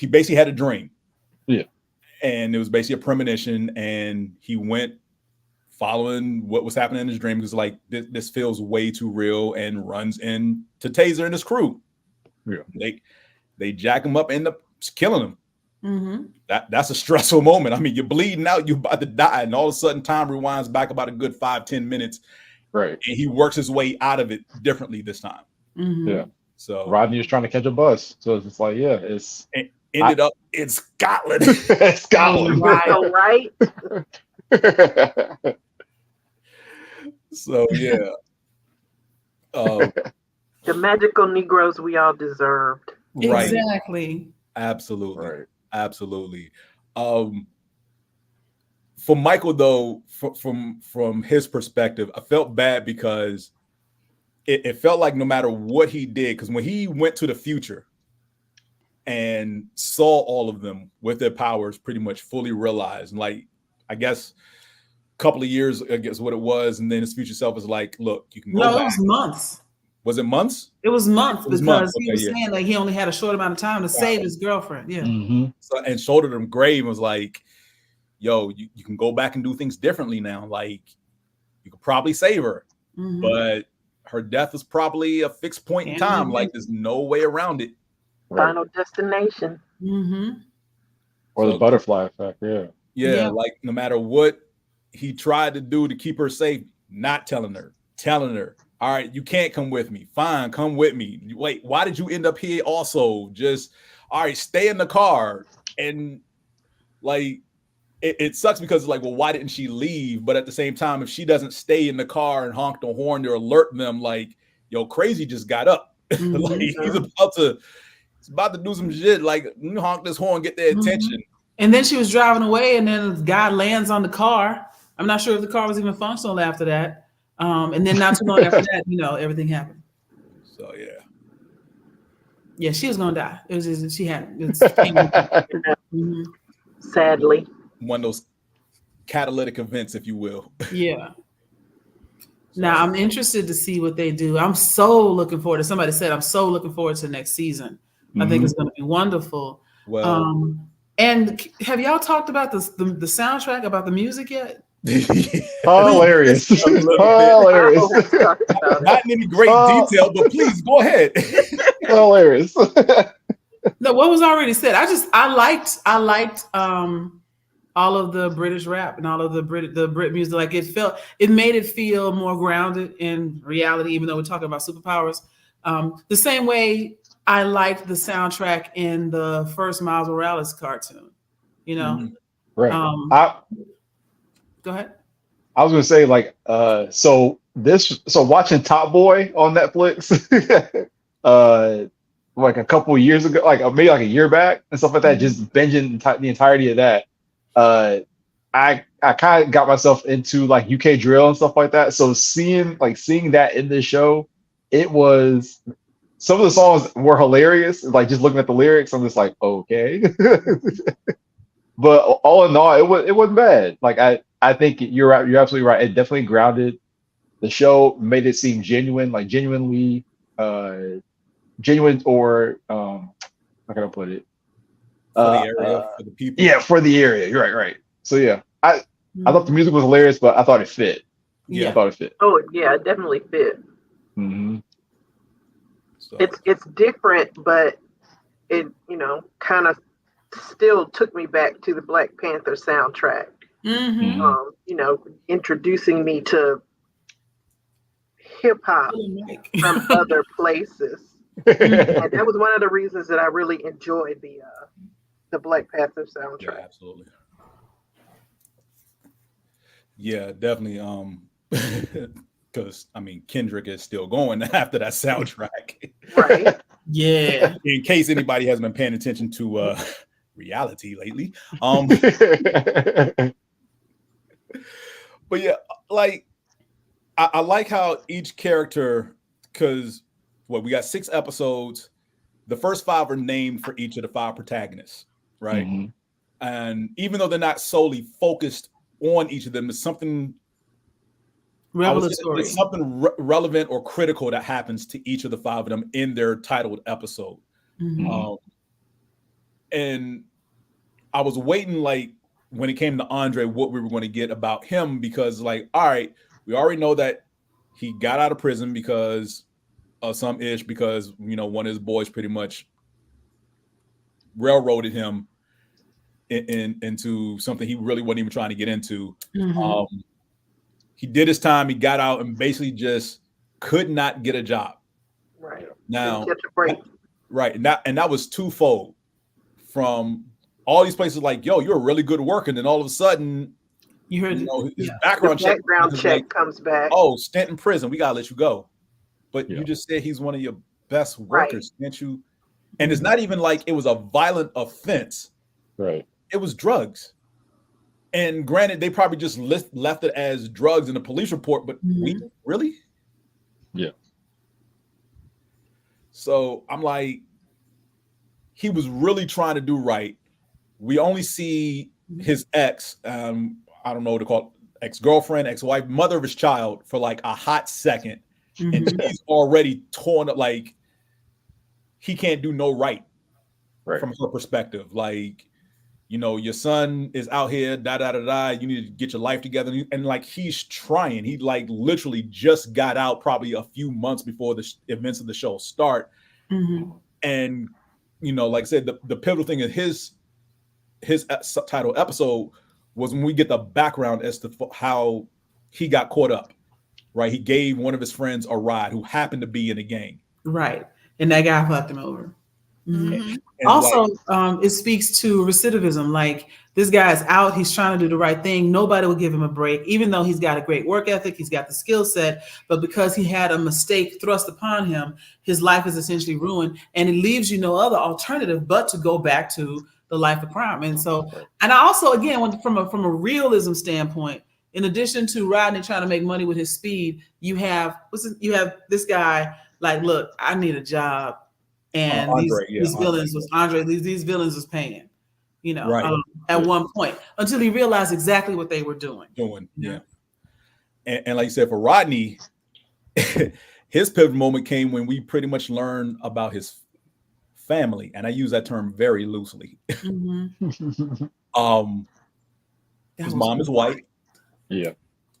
basically had a dream. Yeah. And it was basically a premonition, and he went following what was happening in his dream because like this feels way too real, and runs into Taser and his crew. Yeah. They jack him up, end up killing him. That's a stressful moment. I mean, you're bleeding out, you're about to die, and all of a sudden time rewinds back about a good 5-10 minutes. Right. And he works his way out of it differently this time. Yeah. So Rodney was trying to catch a bus. So it's like, ended up in Scotland. Scotland. Right. So yeah. The magical Negroes we all deserved. Right. Exactly. Absolutely. Right. Absolutely. For Michael, though, from his perspective, I felt bad because it felt like no matter what he did, because when he went to the future and saw all of them with their powers pretty much fully realized, like, I guess a couple of years, I guess what it was, and then his future self was like, look, you can go back. It was months. Was it months? It was months It was because months. he Okay, was yeah. saying like he only had a short amount of time to save his girlfriend. Yeah. Mm-hmm. So, and shouldered him grave and was like, yo, you can go back and do things differently now. Like, you could probably save her, but her death is probably a fixed point in time. Like, there's no way around it. Final destination. Or the butterfly effect. Yeah, like no matter what he tried to do to keep her safe, not telling her, all right, you can't come with me. Fine, come with me. Wait, why did you end up here also? Just, all right, stay in the car. And like, it sucks because it's like, well, why didn't she leave? But at the same time, if she doesn't stay in the car and honk the horn to alert them, like, yo, crazy just got up. Like, he's about to do some shit. Like, honk this horn, get their attention. And then she was driving away, and then the guy lands on the car. I'm not sure if the car was even functional after that. And then not too long after that, everything happened. So yeah, she was gonna die. It was just she had. Sadly, one of those catalytic events, if you will. Yeah. Now I'm interested to see what they do. I'm so looking forward to. Somebody said I'm so looking forward to next season. I think it's going to be wonderful. Well, and have y'all talked about the soundtrack, about the music yet? Hilarious. Hilarious. Not in any great detail, but please go ahead. Hilarious. No, what was already said. I liked all of the British rap and all of the Brit music. Like it made it feel more grounded in reality, even though we're talking about superpowers. The same way I liked the soundtrack in the first Miles Morales cartoon. Right. Go ahead. I was gonna say so watching Top Boy on Netflix like a couple of years ago, like maybe like a year back and stuff like that, just binging the entirety of that. I kind of got myself into like UK drill and stuff like that. So seeing that in this show, it was, some of the songs were hilarious. Like just looking at the lyrics, I'm just like, okay. But all in all, it wasn't bad. Like I think you're right. You're absolutely right. It definitely grounded the show, made it seem genuine, like genuine, or how can I put it? For the area, for the people. Yeah, for the area. You're right. So yeah, I thought the music was hilarious, but I thought it fit. Yeah, I thought it fit. Oh yeah, it definitely fit. So. It's different, but it kind of still took me back to the Black Panther soundtrack. Introducing me to hip hop from other places. And that was one of the reasons that I really enjoyed the Black Panther soundtrack. Yeah, absolutely. Yeah, definitely. Because Kendrick is still going after that soundtrack. Right. Yeah. In case anybody hasn't been paying attention to reality lately. But yeah, like I like how each character, because we got 6 episodes. The first 5 are named for each of the 5 protagonists, right? And even though they're not solely focused on each of them, it's something revelatory. It's something relevant or critical that happens to each of the 5 of them in their titled episode. And I was waiting, like, when it came to Andre, what we were going to get about him, because, like, all right, we already know that he got out of prison because of some ish, because, one of his boys pretty much railroaded him into something he really wasn't even trying to get into. He did his time, he got out, and basically just could not get a job. Right. Now, Catch a break. Right. And that was twofold. From all these places, like, yo, you're a really good worker, and then all of a sudden, you heard his background check like, comes back. Oh, stint in prison, we gotta let you go. but Yeah. you just said he's one of your best Right. workers, can't you? And it's not even like it was a violent offense. Right. It was drugs. And granted, they probably just left it as drugs in the police report, but we really? Yeah. So I'm like, he was really trying to do right. We only see his ex, I don't know what to call it, ex-girlfriend, ex-wife, mother of his child for like a hot second. And she's already torn up, like he can't do no right from her perspective. Like, you know, your son is out here, you need to get your life together. And like, he's trying. He like literally just got out probably a few months before the events of the show start. And, you know, like I said, the pivotal thing in his subtitle episode was when we get the background as to how he got caught up, right? He gave one of his friends a ride who happened to be in a gang. Right. And that guy fucked him over. And Also, like, it speaks to recidivism. Like, this guy's out, he's trying to do the right thing. Nobody will give him a break, even though he's got a great work ethic, he's got the skill set. But because he had a mistake thrust upon him, his life is essentially ruined. And it leaves you no other alternative but to go back to the life of crime. And so, and I also, again, from a realism standpoint, in addition to Rodney trying to make money with his speed, you have this guy like, look, I need a job. And these villains was paying, you know, at one point until he realized exactly what they were doing. Yeah. And like you said, for Rodney, his pivot moment came when we pretty much learned about his family. And I use that term very loosely. His mom is white. Yeah.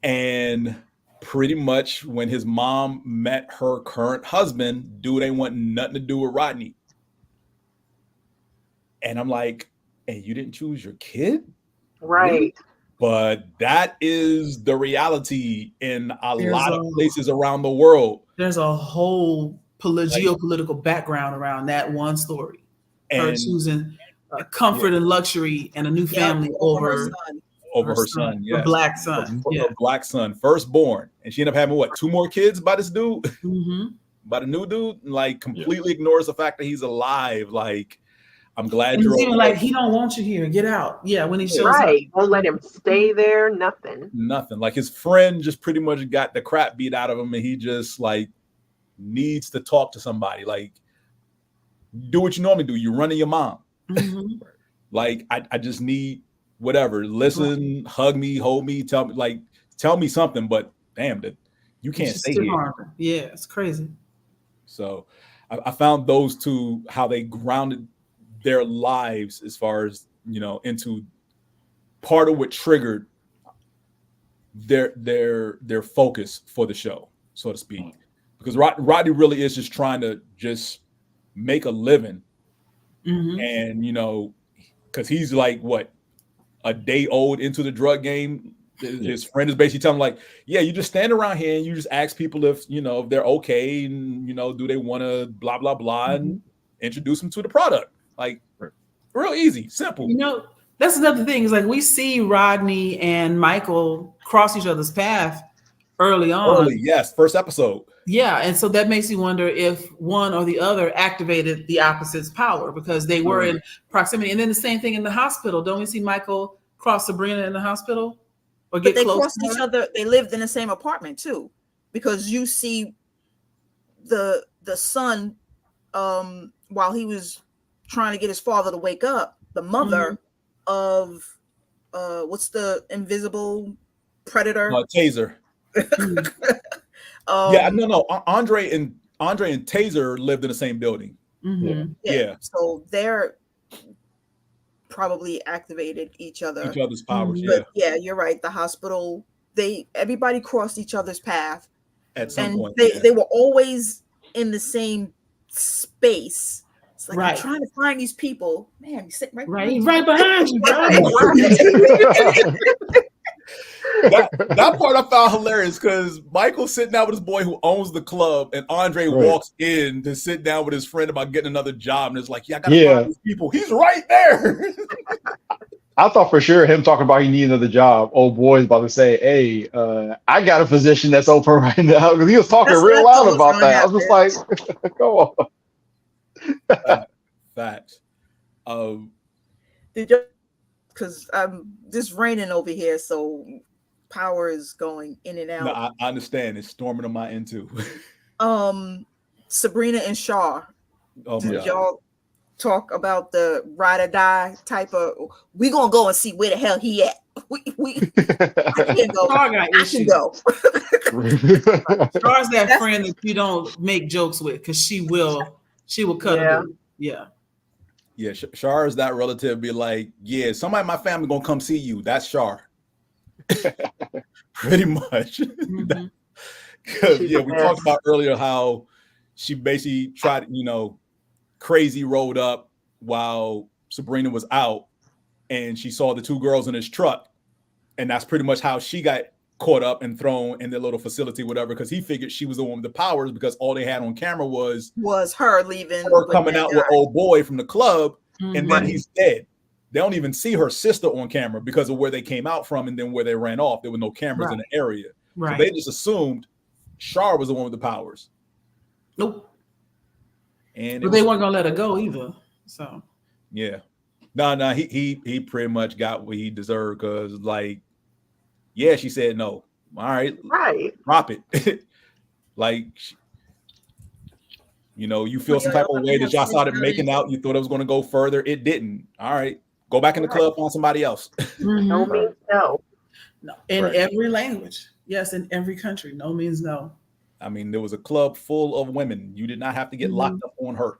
And pretty much when his mom met her current husband, dude ain't want nothing to do with Rodney. And I'm like, and you didn't choose your kid? Right. Really? But that is the reality in a lot of places around the world. There's a whole geopolitical background around that one story. And her choosing comfort and luxury and a new family over her son, yes. Her black son. Her black son, firstborn. And she ended up having what, 2 more kids by this dude? By the new dude? Like completely ignores the fact that he's alive. Like, I'm glad and you're even like, he don't want you here. Get out. Yeah, when he shows up. Won't let him stay there, nothing. Like his friend just pretty much got the crap beat out of him, and he just like needs to talk to somebody. Like, do what you normally do. You're running your mom. Like, I just need whatever, listen, hug me, hold me, tell me something, but damn, that you can't stay here. Yeah, it's crazy. So I found those two, how they grounded their lives as far as, you know, into part of what triggered their focus for the show, so to speak. Because Rodney really is just trying to just make a living. And, you know, because he's like, what, a day old into the drug game. His friend is basically telling him, like, yeah, you just stand around here and you just ask people if, you know, if they're okay, and, you know, do they want to blah blah blah, and introduce them to the product. Like, real easy, simple. You know, that's another thing, is like, we see Rodney and Michael cross each other's path early on. Yes, first episode. Yeah, and so that makes you wonder if one or the other activated the opposite's power, because they were in proximity. And then the same thing in the hospital. Don't we see Michael cross Sabrina in the hospital? Or get they close crossed to each her? other. They lived in the same apartment too, because you see the son, while he was trying to get his father to wake up, the mother of what's the invisible predator? Taser. Andre and Taser lived in the same building. Yeah. So they're probably activated each other's powers. But yeah, you're right. The hospital, everybody crossed each other's path at some point. They were always in the same space. It's like, I'm trying to find these people. Man, you sitting right behind you, bro. That part I found hilarious, because Michael's sitting down with his boy who owns the club, and Andre walks in to sit down with his friend about getting another job, and it's like, I gotta find these people. He's right there. I thought for sure him talking about he needed another job. Old boy's about to say, "Hey, I got a position that's open right now." Because he was talking That's what real I loud thought was about gonna that. I was just like, "Come on." Facts. Did you? Because I'm just raining over here, so power is going in and No, out. I understand. It's storming on my end too. Sabrina and Shaw. Oh my Did God. y'all talk about the ride or die type of? We gonna go and see where the hell he at. I can't go. Char got I can issues. go. Char's that friend that you don't make jokes with because she will cut a dude. Yeah. Yeah, Shar is that relative. Be like, yeah, somebody in my family gonna come see you. That's Shar. Pretty much. Mhm. Because we talked about earlier how she basically tried, Crazy rolled up while Sabrina was out, and she saw the two girls in his truck, and that's pretty much how she got caught up and thrown in their little facility, whatever. Because he figured she was the one with the powers, because all they had on camera was her leaving, her coming out with old boy from the club, and then Right. he's dead. They don't even see her sister on camera because of where they came out from and then where they ran off. There were no cameras in the area. Right. So they just assumed Shar was the one with the powers. Nope. And But they weren't gonna let her go either. So yeah. No, he pretty much got what he deserved, because she said no. All right. Right. Drop it. You feel some type of way that y'all started making out. You thought it was going to go further. It didn't. All right. Go back in the club, find somebody else. No means no. No. In every language. Yes, in every country. No means no. I mean, there was a club full of women. You did not have to get locked up on her.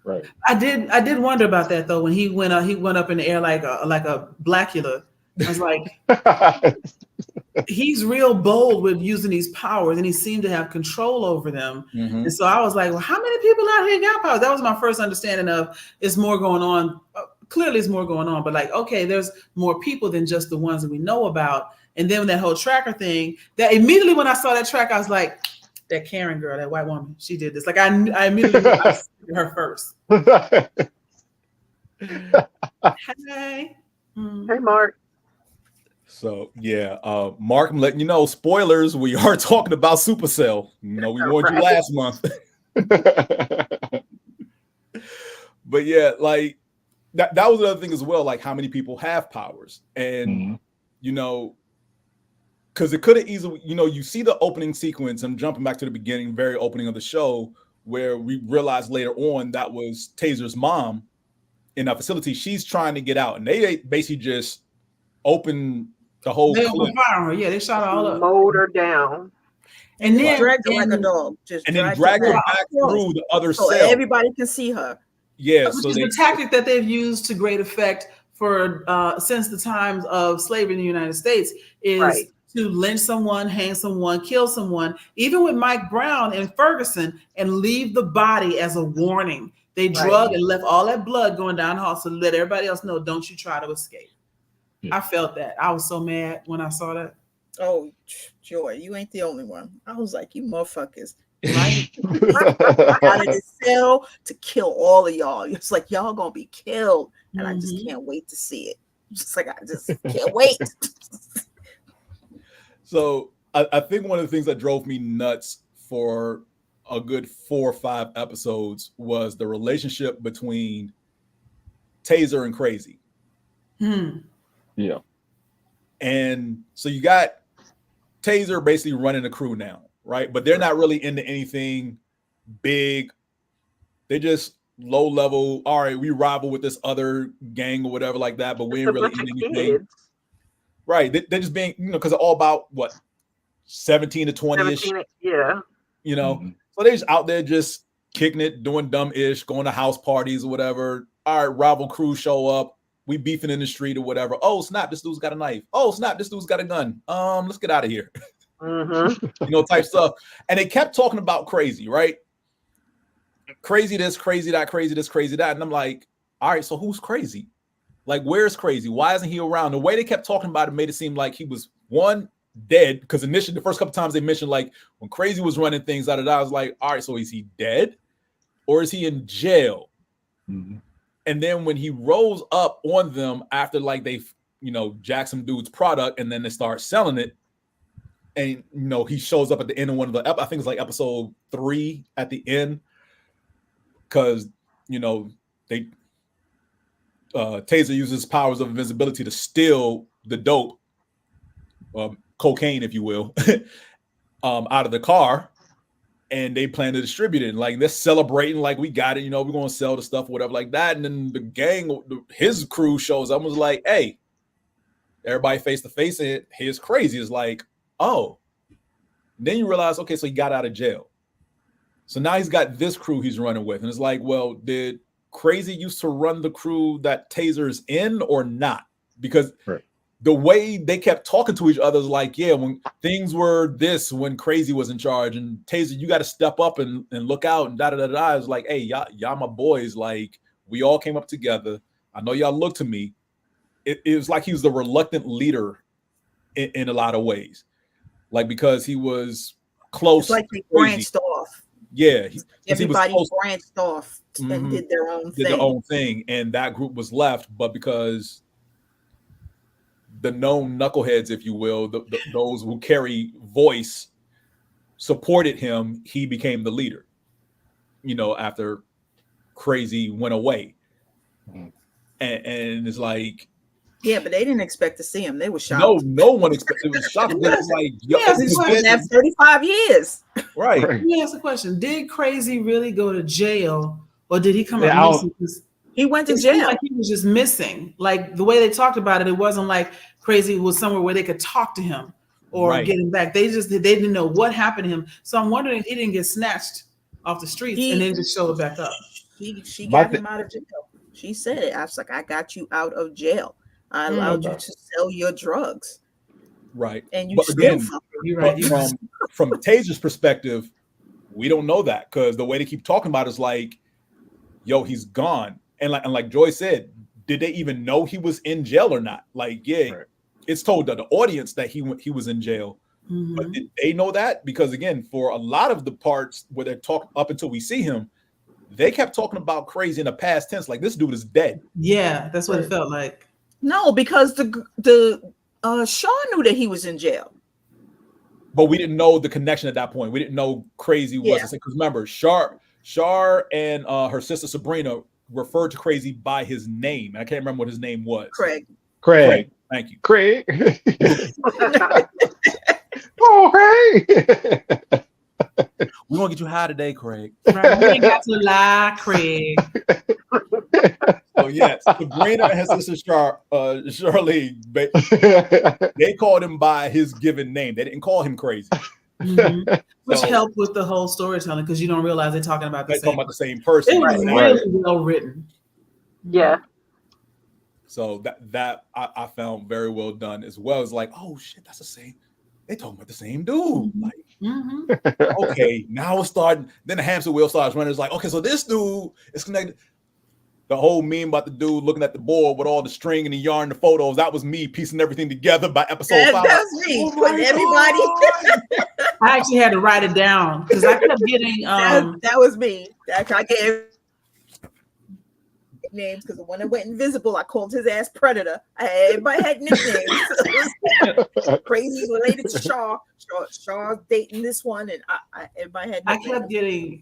Right. I did wonder about that though, when he went up in the air like a Blackula. I was like, he's real bold with using these powers, and he seemed to have control over them. Mm-hmm. And so I was like, well, how many people out here got powers? That was my first understanding of it's more going on. Clearly, it's more going on, but okay, there's more people than just the ones that we know about. And then that whole tracker thing, that immediately when I saw that track, I was like, that Karen girl, that white woman, she did this. I immediately knew I saw her first. Hey. Hey, Mark. So Mark, I'm letting you know, spoilers, we are talking about Supacell. We warned you last month. But yeah, that was the other thing as well, how many people have powers. And because it could have easily, you see the opening sequence, I'm jumping back to the beginning, very opening of the show, where we realized later on that was Taser's mom in that facility. She's trying to get out, and they basically just open the whole They clip. Yeah, they shot her all up. Mowed her down. And then dragged her like a dog. And then dragged her back through the other so cell. Everybody can see her. Yeah, which is the tactic that they've used to great effect for since the times of slavery in the United States is to lynch someone, hang someone, kill someone, even with Mike Brown and Ferguson, and leave the body as a warning. They drug and left all that blood going down the hall to let everybody else know, don't you try to escape. I felt that. I was so mad when I saw that. Oh, Joy, you ain't the only one. I was like, you motherfuckers. Right? Out of this cell to kill all of y'all. It's like, y'all gonna be killed. And I just can't wait to see it. Just I just can't wait. So I think one of the things that drove me nuts for a good 4 or 5 episodes was the relationship between Taser and Crazy. Yeah. And so you got Taser basically running the crew now, right? But they're not really into anything big. They just low level. All right, we rival with this other gang or whatever like that, but we ain't really in anything. Kids. Right. They're just being, because they're all about what, 17 to 20-ish. Yeah. So they're just out there just kicking it, doing dumb-ish, going to house parties or whatever. All right, rival crews show up. We beefing in the street or whatever. Oh, snap, this dude's got a knife. Oh, snap, this dude's got a gun. Let's get out of here. Type stuff. And they kept talking about Crazy, right? Crazy this, crazy that, crazy this, crazy that. And I'm like, all right, so who's Crazy? Where's Crazy? Why isn't he around? The way they kept talking about it made it seem like he was, one, dead. Because initially, the first couple times they mentioned, when Crazy was running things out of that, I was like, all right, so is he dead? Or is he in jail? And then when he rolls up on them after like they, jack some dude's product and then they start selling it, and he shows up at the end of one of the, I think it's like episode 3 at the end, because they Taser uses powers of invisibility to steal the dope, cocaine, if you will, out of the car, and they plan to distribute it. And like they're celebrating, like we got it, we're gonna sell the stuff, whatever, like that. And then the gang, his crew shows up and was like, "Hey, everybody face to face, and here's Crazy." Is like, oh. Then you realize, okay, so he got out of jail. So now he's got this crew he's running with, and it's like, well, did Crazy used to run the crew that Taser's in or not? Because the way they kept talking to each other is like, yeah, when things were this, when Crazy was in charge, and Taser, you got to step up and look out, and da-da-da-da. It's like, hey, y'all my boys. Like, we all came up together. I know y'all look to me. It was like he was the reluctant leader in a lot of ways. Like, because he was close. It's like they branched off. Yeah. Everybody branched off and did their own thing. And that group was left. But because the known knuckleheads, if you will, those who carry voice, supported him, he became the leader, after Crazy went away. And it's like, yeah, but they didn't expect to see him. They were shocked. No one expected. It was shocked. It was like, he's been 35 years. Right. Let me ask a question. Did Crazy really go to jail, or did he come up missing? He went to jail. Like he was just missing. Like the way they talked about it, it wasn't like Crazy was somewhere where they could talk to him or get him back. They didn't know what happened to him. So I'm wondering if he didn't get snatched off the streets and then just showed back up. She got him out of jail. She said it. I was like, I got you out of jail. I allowed you to sell your drugs. Right. And you from Taser's perspective, we don't know that, because the way they keep talking about it is like, yo, he's gone. And like Joy said, did they even know he was in jail or not? Like, it's told to the audience that he was in jail. But did they know that? Because again, for a lot of the parts where they're talking up until we see him, they kept talking about Crazy in the past tense, like this dude is dead. Yeah, that's what it felt like. No, because the Shaw knew that he was in jail, but we didn't know the connection at that point. We didn't know Crazy was, because remember, Shar and her sister Sabrina referred to Crazy by his name. I can't remember what his name was. Craig. Thank you, Craig. Oh, hey. We want to get you high today, Craig. Right. We ain't got to lie, Craig. So yes, Sabrina and his sister Shirley, they called him by his given name. They didn't call him Crazy. Which helped with the whole storytelling, because you don't realize they're talking about the same person. It was really well written. Yeah. So that I found very well done, as well as like, oh shit, that's the same. They talking about the same dude. Like, okay, now it's starting. Then the hamster wheel starts running. It's like, okay, so this dude is connected. The whole meme about the dude looking at the board with all the string and the yarn, the photos, that was me piecing everything together by episode 5. That was me, putting everybody. I actually had to write it down because I kept getting that was me. I gave names because the one that went invisible, I called his ass Predator. Everybody had nicknames. Crazy related to Shaw. Shaw's dating this one, and everybody had nicknames.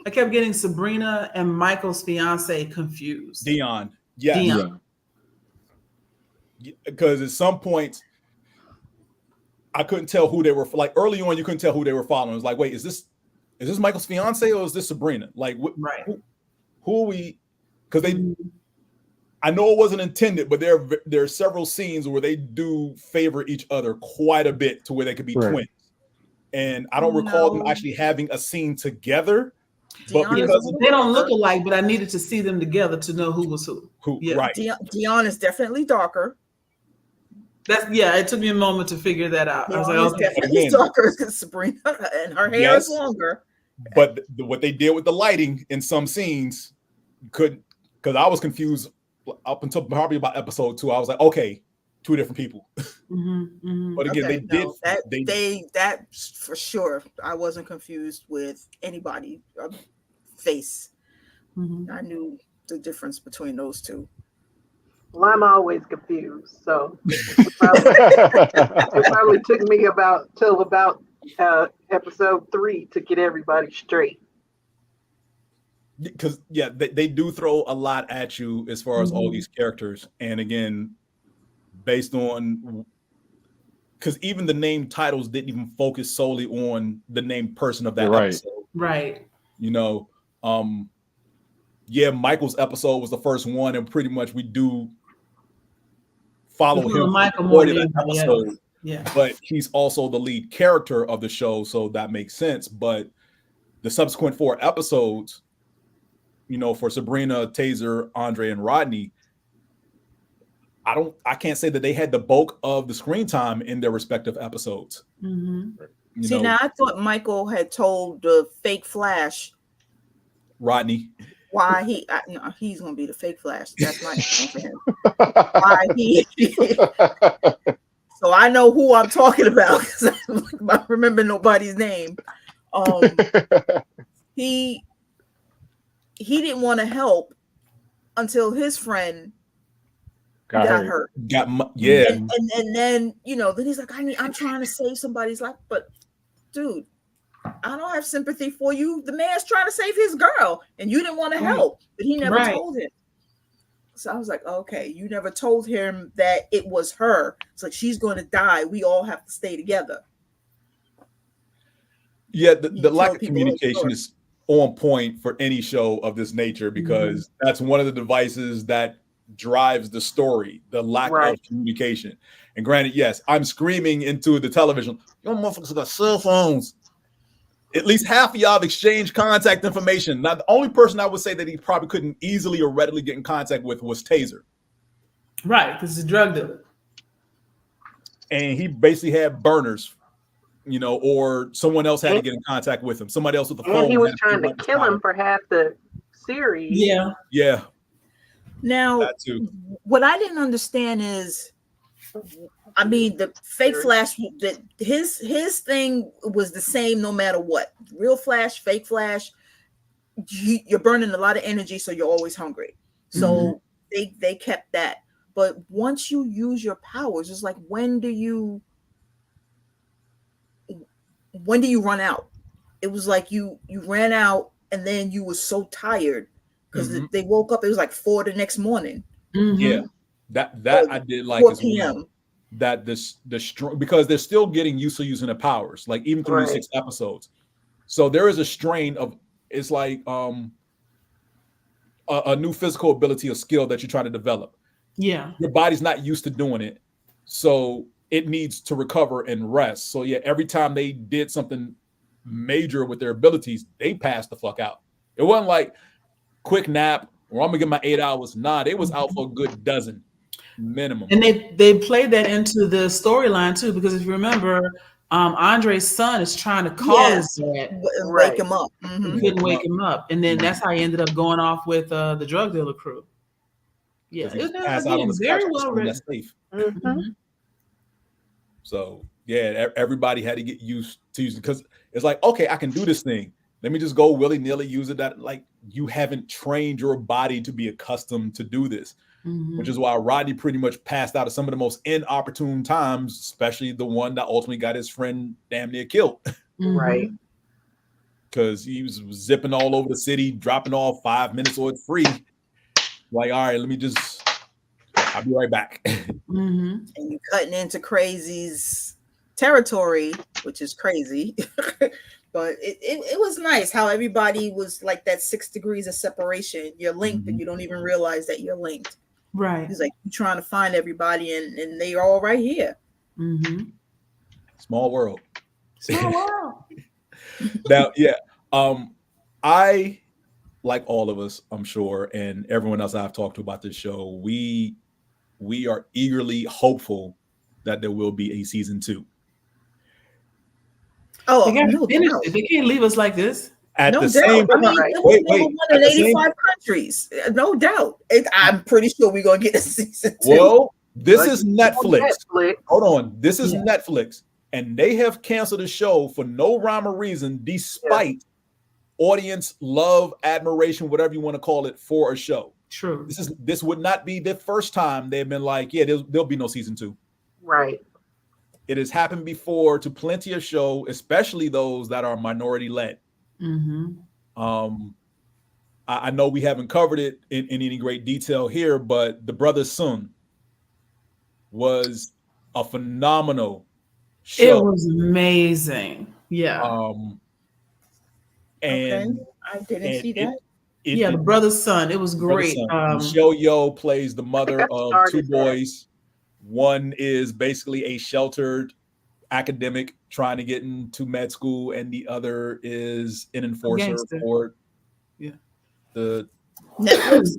I kept getting Sabrina and Michael's fiance confused. Dejean. Yeah. Dejean. Because at some point, I couldn't tell who they were. Like early on, you couldn't tell who they were following. It was like, wait, is this Michael's fiance or is this Sabrina? Like, who are we? Because I know it wasn't intended, but there are several scenes where they do favor each other quite a bit to where they could be twins. And I don't recall them actually having a scene together. But because they don't look alike, but I needed to see them together to know who was who. Right. Dejean is definitely darker. It took me a moment to figure that out. Dejean, I was like, okay, definitely darker than Sabrina, and her hair is longer. But what they did with the lighting in some scenes couldn't, because I was confused up until probably about episode 2. I was like, okay, 2 different people. But again, that for sure. I wasn't confused with anybody face. I knew the difference between those two. Well, I'm always confused, so it probably took me till about episode 3 to get everybody straight. Because they do throw a lot at you as far as all these characters, and again, based on, because even the name titles didn't even focus solely on the named person of that episode. Right. You know, Michael's episode was the first one, and pretty much we do follow him Michael more than that episode. Else. Yeah. But he's also the lead character of the show, so that makes sense. But the subsequent 4 episodes, you know, for Sabrina, Taser, Andre, and Rodney, I can't say that they had the bulk of the screen time in their respective episodes. See, now I thought Michael had told the fake Flash, Rodney, why he's gonna be the fake Flash. That's my name for him. Why he? So I know who I'm talking about because I remember nobody's name. He didn't want to help until his friend got hurt. And then, you know, then he's like, I'm trying to save somebody's life, but dude, I don't have sympathy for you. The man's trying to save his girl, and you didn't want to help, but he never told him. So I was like, okay, you never told him that it was her. It's like, she's going to die. We all have to stay together. Yeah, the lack of communication is on point for any show of this nature, because that's one of the devices that drives the story, the lack of communication. And granted, yes, I'm screaming into the television, you motherfuckers got cell phones. At least half of y'all have exchanged contact information. Now, the only person I would say that he probably couldn't easily or readily get in contact with was Taser. Right, because he's a drug dealer. And he basically had burners, you know, or someone else had to get in contact with him. Somebody else with the phone. And he was trying to kill him for half the series. Yeah. Yeah. Now, what I didn't understand is, I mean, the fake Flash, that his thing was the same no matter what. Real Flash, fake Flash, you're burning a lot of energy, so you're always hungry. So they kept that. But once you use your powers, it's like, when do you run out? It was like you ran out, and then you were so tired because they woke up. It was like 4 the next morning. Yeah, that I did like 4 as p.m. well. That because they're still getting used to using the powers, like even through these 6 episodes. So there is a strain of, it's like a new physical ability or skill that you're trying to develop. Yeah, your body's not used to doing it, so it needs to recover and rest. So yeah, every time they did something major with their abilities, they passed the fuck out. It wasn't like quick nap or I'm gonna get my 8 hours. Nah, they was out for a good dozen minimum. And they played that into the storyline too, because if you remember, Andre's son is trying to call his dad, wake him up. He couldn't wake him up, and then that's how he ended up going off with the drug dealer crew. Yeah, it was very well written. Safe. So yeah, everybody had to get used to using, because it's like, okay, I can do this thing. Let me just go willy-nilly use it. That, like, you haven't trained your body to be accustomed to do this, which is why Rodney pretty much passed out at some of the most inopportune times, especially the one that ultimately got his friend damn near killed. Right. Because he was zipping all over the city, dropping off 5 minutes or it's free. Like, all right, I'll be right back. And you're cutting into Crazy's territory, which is crazy. But it was nice how everybody was like that 6 degrees of separation. You're linked, and you don't even realize that you're linked. Right. He's like, you're trying to find everybody, and they are all right here. Small world. Small world. Now, yeah. I, like all of us, I'm sure, and everyone else I've talked to about this show, we are eagerly hopeful that there will be a season 2. Oh, they gotta finish it. They can't leave us like this. At the same time, wait. In 85 countries, no doubt. I'm pretty sure we're gonna get a season 2. Well, this is Netflix. Hold on, this is Netflix, and they have canceled the show for no rhyme or reason, despite audience love, admiration, whatever you want to call it, for a show. True. This would not be the first time they've been like, yeah, there'll be no season 2. Right. It has happened before to plenty of shows, especially those that are minority led. I know we haven't covered it in any great detail here, but The Brothers Sun was a phenomenal show. It was amazing. Yeah. And I didn't see that. The Brother's Son. It was great. Michelle Yeoh plays the mother of 2 boys. One is basically a sheltered academic trying to get into med school, and the other is an enforcer for the Netflix.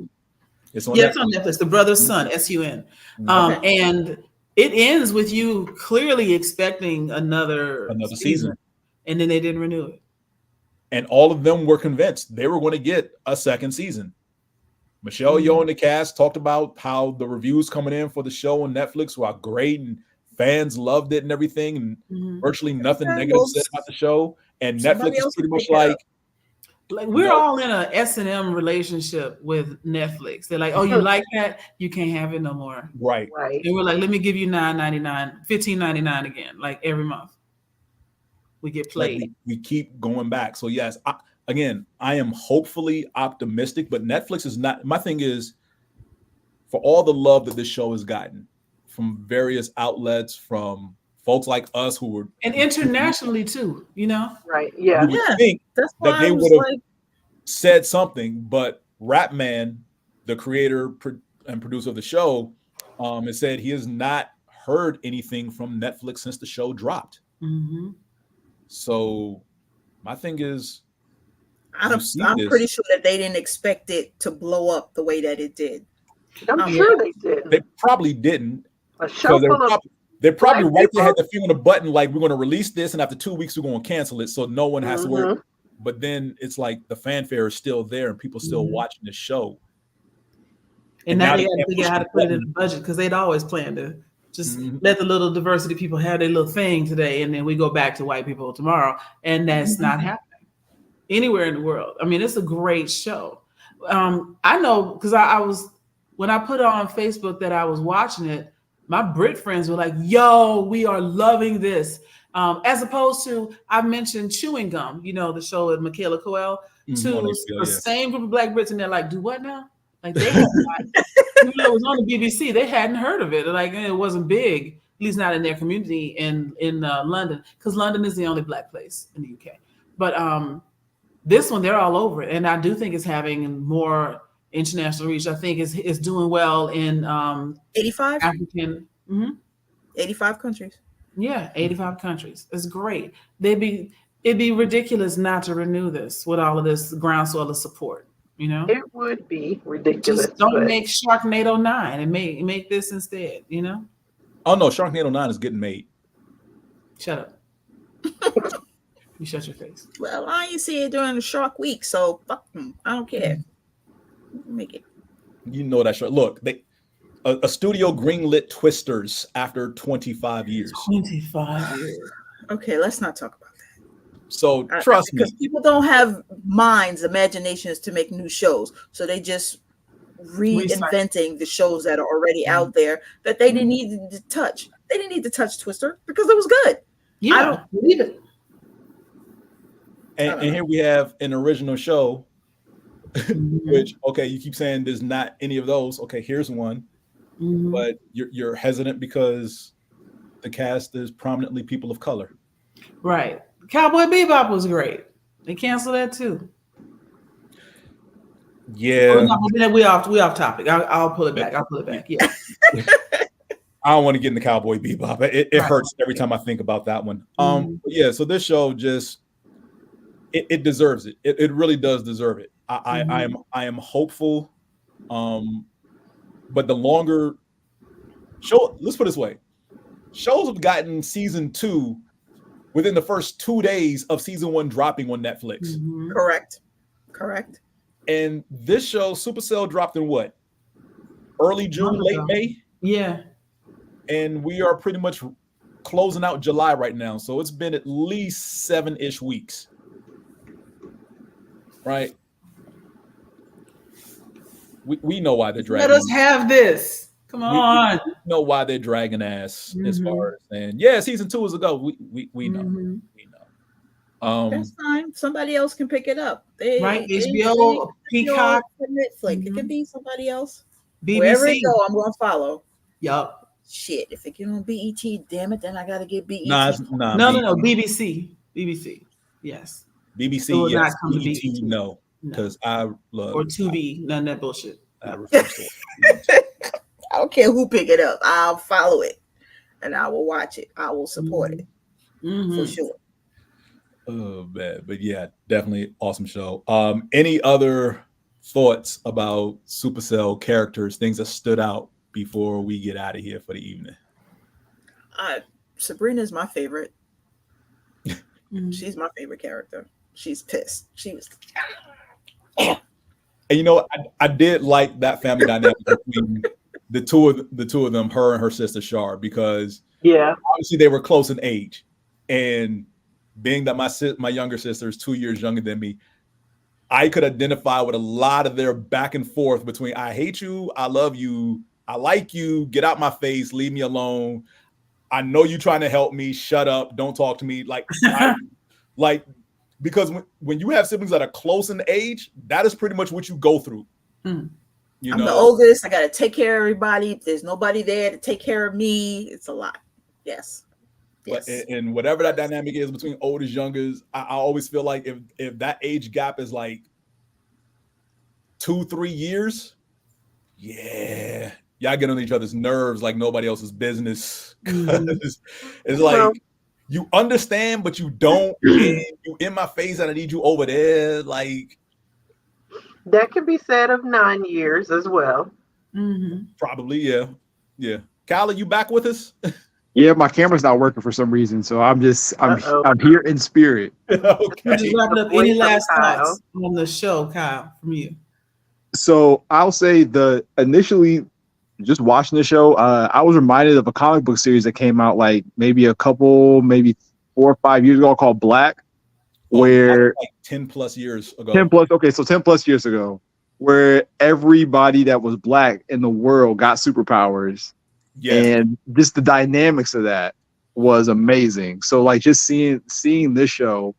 It's on Netflix. The Brother's Son, SUN. And it ends with you clearly expecting another season, and then they didn't renew it. And all of them were convinced they were going to get a second season. Michelle Yeoh and the cast talked about how the reviews coming in for the show on Netflix were great and fans loved it and everything, and virtually nothing negative said about the show. And Netflix is pretty much like we're all in a S&M relationship with Netflix. They're like, oh, you like that? You can't have it no more. Right. And we're like, let me give you $9.99, $15.99 again, like every month. We get played. Like we keep going back. So yes, I am hopefully optimistic, but Netflix is not. My thing is, for all the love that this show has gotten from various outlets, from folks like us who were, and internationally too, right? Yeah, you would think that's that they would have said something, but Rapman, the creator and producer of the show, has said he has not heard anything from Netflix since the show dropped. So my thing is, I'm pretty sure that they didn't expect it to blow up the way that it did. I'm sure they didn't. They probably didn't. A show full of they're probably right there, had the finger on the button, like we're going to release this, and after 2 weeks we're going to cancel it, so no one has to worry. But then it's like the fanfare is still there, and people still watching the show. And now they have to figure out how to put it in the budget, because they'd always planned to just let the little diversity people have their little thing today, and then we go back to white people tomorrow, and that's not happening anywhere in the world. I mean, it's a great show. I know, because I was, when I put on Facebook that I was watching it, my Brit friends were like, yo, we are loving this. As opposed to, I mentioned Chewing Gum, the show with Michaela Coel, to the same group of Black Brits, and they're like, do what now? Like, they had not, even though it was on the BBC, they hadn't heard of it. Like, it wasn't big, at least not in their community in London, because London is the only Black place in the UK. But this one, they're all over it. And I do think it's having more international reach. I think it's doing well in 85 African 85 countries. Yeah, 85 countries. It's great. It'd be ridiculous not to renew this with all of this groundswell of support. It would be ridiculous. Just don't make Sharknado 9 and make this instead. Oh no, Sharknado 9 is getting made. Shut up. You shut your face. Well, I ain't see it during the Shark Week, so fuck them. I don't care. Make it. That show. Look, a studio greenlit Twisters after 25 years. 25 years. Okay, let's not talk about that. So trust me, because people don't have minds, imaginations to make new shows, so they just reinventing the shows that are already out there that they didn't need to touch. They didn't need to touch Twister because it was good. Yeah, I don't believe it. And here we have an original show, which, okay, you keep saying there's not any of those. Okay, here's one, but you're hesitant because the cast is prominently people of color. Right. Cowboy Bebop was great. They canceled that too. Yeah. We off topic. I'll pull it back. Yeah. I don't want to get into Cowboy Bebop. It hurts every time I think about that one. Yeah. So this show just it deserves it. It really does deserve it. I am hopeful. But the longer show, let's put it this way, shows have gotten season 2 within the first 2 days of season 1 dropping on Netflix. Correct. And this show, Supacell, dropped in what? Early June, late May? Yeah. And we are pretty much closing out July right now. So it's been at least 7-ish weeks. Right? We know why they're Let dragging. us have this. Come on. We know why they're dragging ass as far as saying, yeah, season 2 is ago. We know. We know. That's fine. Somebody else can pick it up. Right? HBO, Peacock, Netflix. It can be somebody else. BBC. Wherever it go, I'm gonna follow. Yup. Shit, if it get on BET, damn it, then I gotta get BET. No. BBC. Yes. BBC, It will yes. not come to BET, BET. no. Because I love or Tubi, none of that bullshit. I refuse to watch it. I don't care who pick it up. I'll follow it and I will watch it. I will support it for sure. Oh man, but yeah, definitely awesome show. Any other thoughts about Supacell characters, things that stood out before we get out of here for the evening? Sabrina's my favorite. She's my favorite character. She's pissed. She was. And you know, I did like that family dynamic between the two of them, her and her sister Shar, because obviously they were close in age, and being that my younger sister is 2 years younger than me, I could identify with a lot of their back and forth between I hate you, I love you, I like you, get out my face, leave me alone. I know you trying to help me, shut up, don't talk to me. Because when you have siblings that are close in age, that is pretty much what you go through. I'm the oldest. I got to take care of everybody. If there's nobody there to take care of me, it's a lot. Yes. But and whatever that dynamic is between oldest, youngest, I always feel like if that age gap is like 2-3 years, yeah, y'all get on each other's nerves like nobody else's business. It's like you understand, but you don't. And you in my face, and I need you over there. Like that can be said of 9 years as well. Probably, yeah. Kyla, you back with us? Yeah, my camera's not working for some reason, so I'm here in spirit. Okay. Just wrapping up. Any last thoughts on the show, Kyle, from you? So I'll say initially just watching the show, I was reminded of a comic book series that came out like maybe 4 or 5 years ago called Black, where like 10 plus years ago. 10 plus years ago, where everybody that was Black in the world got superpowers. Yeah. And just the dynamics of that was amazing. So like just seeing this show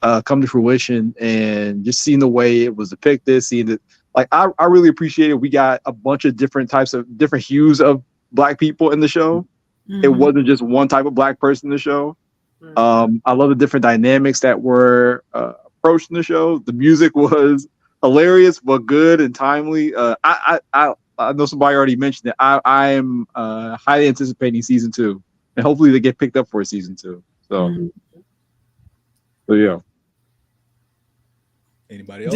come to fruition and just seeing the way it was depicted, seeing that, like I really appreciated we got a bunch of different hues of Black people in the show. It wasn't just one type of Black person in the show. I love the different dynamics that were approached in the show. The music was hilarious but good and timely. I know somebody already mentioned it. I am highly anticipating season 2, and hopefully they get picked up for a season 2. So, so yeah. Anybody else?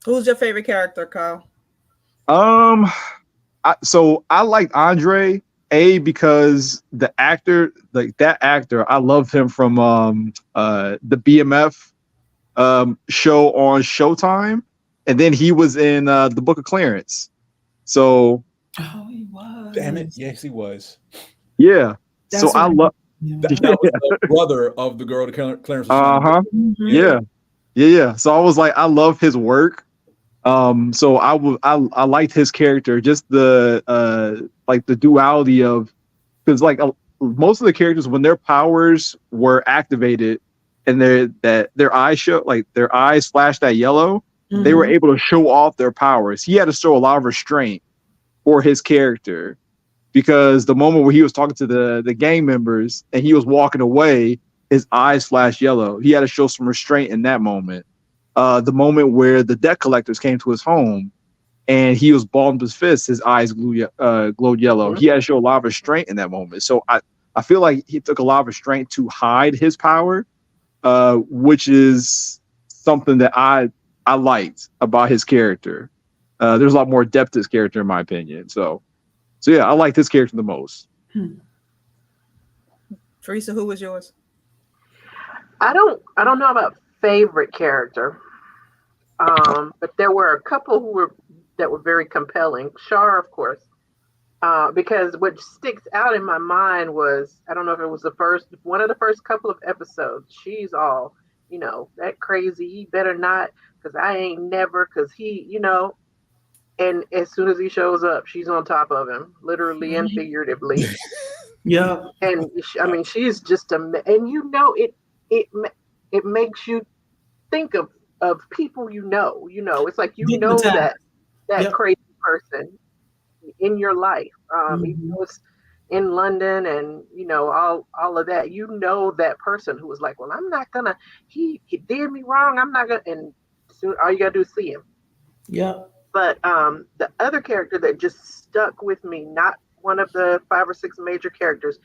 Who's your favorite character, Kyle? So I liked Andre because the actor, like that actor, I loved him from the BMF show on Showtime. And then he was in the Book of Clarence. So he was. Damn it. Yes, he was. Yeah. That's so I love that was the brother of the girl that Clarence was Yeah. So I was like, I love his work. So I liked his character, just the like the duality of, because like most of the characters, when their powers were activated and their eyes flashed that yellow, they were able to show off their powers. He had to show a lot of restraint for his character, because the moment where he was talking to the gang members and he was walking away, his eyes flashed yellow. He had to show some restraint in that moment. The moment where the debt collectors came to his home and he was balled up his fist, his eyes glowed yellow. He had to show a lot of restraint in that moment. So I feel like he took a lot of restraint to hide his power, which is something that I liked about his character. There's a lot more depth to his character, in my opinion. So yeah, I like this character the most. Teresa, who was yours? I don't know about favorite character, but there were a couple that were very compelling. Shar, of course, because what sticks out in my mind was, I don't know if it was one of the first couple of episodes. She's all, that crazy, you better not because I ain't never, because he, you know, and as soon as he shows up, she's on top of him, literally and figuratively. Yeah. And I mean, she's just and you know, it makes you think of people you know. You know, it's like you know that crazy person in your life. Even though it's in London and you know all of that, you know that person who was like, well, I'm not gonna. He did me wrong. I'm not gonna. And soon all you gotta do is see him. Yeah. But the other character that just stuck with me, not one of the 5 or 6 major characters.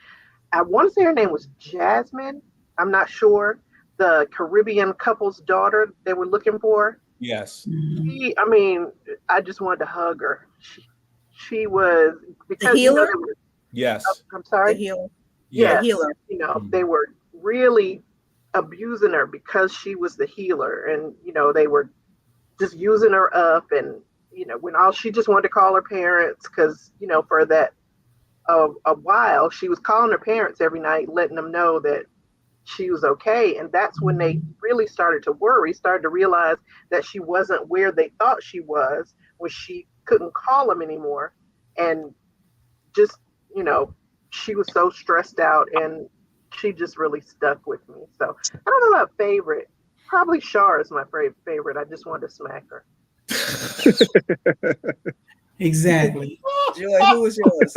I want to say her name was Jasmine. I'm not sure. The Caribbean couple's daughter they were looking for. Yes. I mean, I just wanted to hug her. She was because the healer. You know, Yes. I'm sorry. The healer. Yeah. The healer. You know, they were really abusing her because she was the healer, and you know they were just using her up, and you know when all she just wanted to call her parents because you know for that a while she was calling her parents every night, letting them know that she was okay. And that's when they really started to worry, started to realize that she wasn't where they thought she was when she couldn't call them anymore. And just, you know, she was so stressed out and she just really stuck with me. So I don't know about favorite. Probably Shar is my favorite. I just wanted to smack her. Exactly. Joy, who was yours?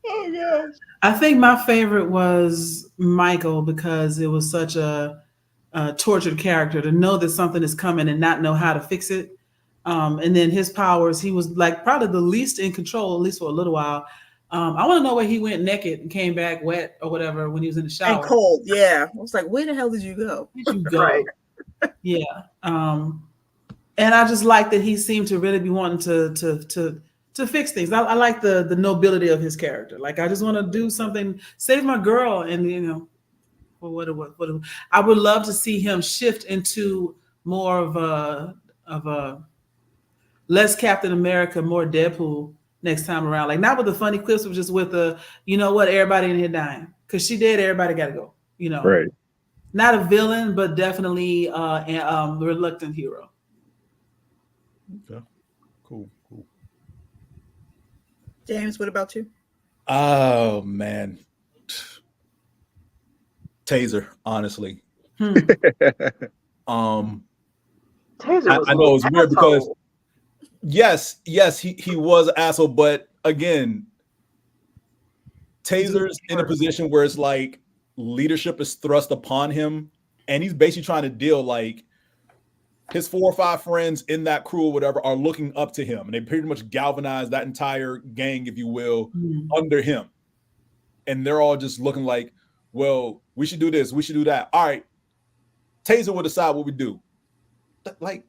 Oh gosh. I think my favorite was Michael because it was such a tortured character to know that something is coming and not know how to fix it. And then his powers, he was like probably the least in control, at least for a little while. I want to know where he went naked and came back wet or whatever when he was in the shower. And cold, yeah. I was like, where the hell did you go? Where did you go? Right. Yeah. And I just like that he seemed to really be wanting to fix things. I like the nobility of his character. Like I just want to do something, save my girl, and you know, what I would love to see him shift into more of a less Captain America, more Deadpool next time around. Like not with the funny clips, but just with the, you know what, everybody in here dying because she dead, everybody got to go. You know, Right. Not a villain, but definitely a reluctant hero. Okay. Cool. James, what about you? Oh man. Taser, honestly. Taser was I know it's weird because asshole. yes, he was an asshole, but again, Taser's in a position where it's like leadership is thrust upon him, and he's basically trying to deal like his 4 or 5 friends in that crew or whatever are looking up to him, and they pretty much galvanize that entire gang, if you will, under him. And they're all just looking like, well, we should do this, we should do that. All right, Taser will decide what we do. Like,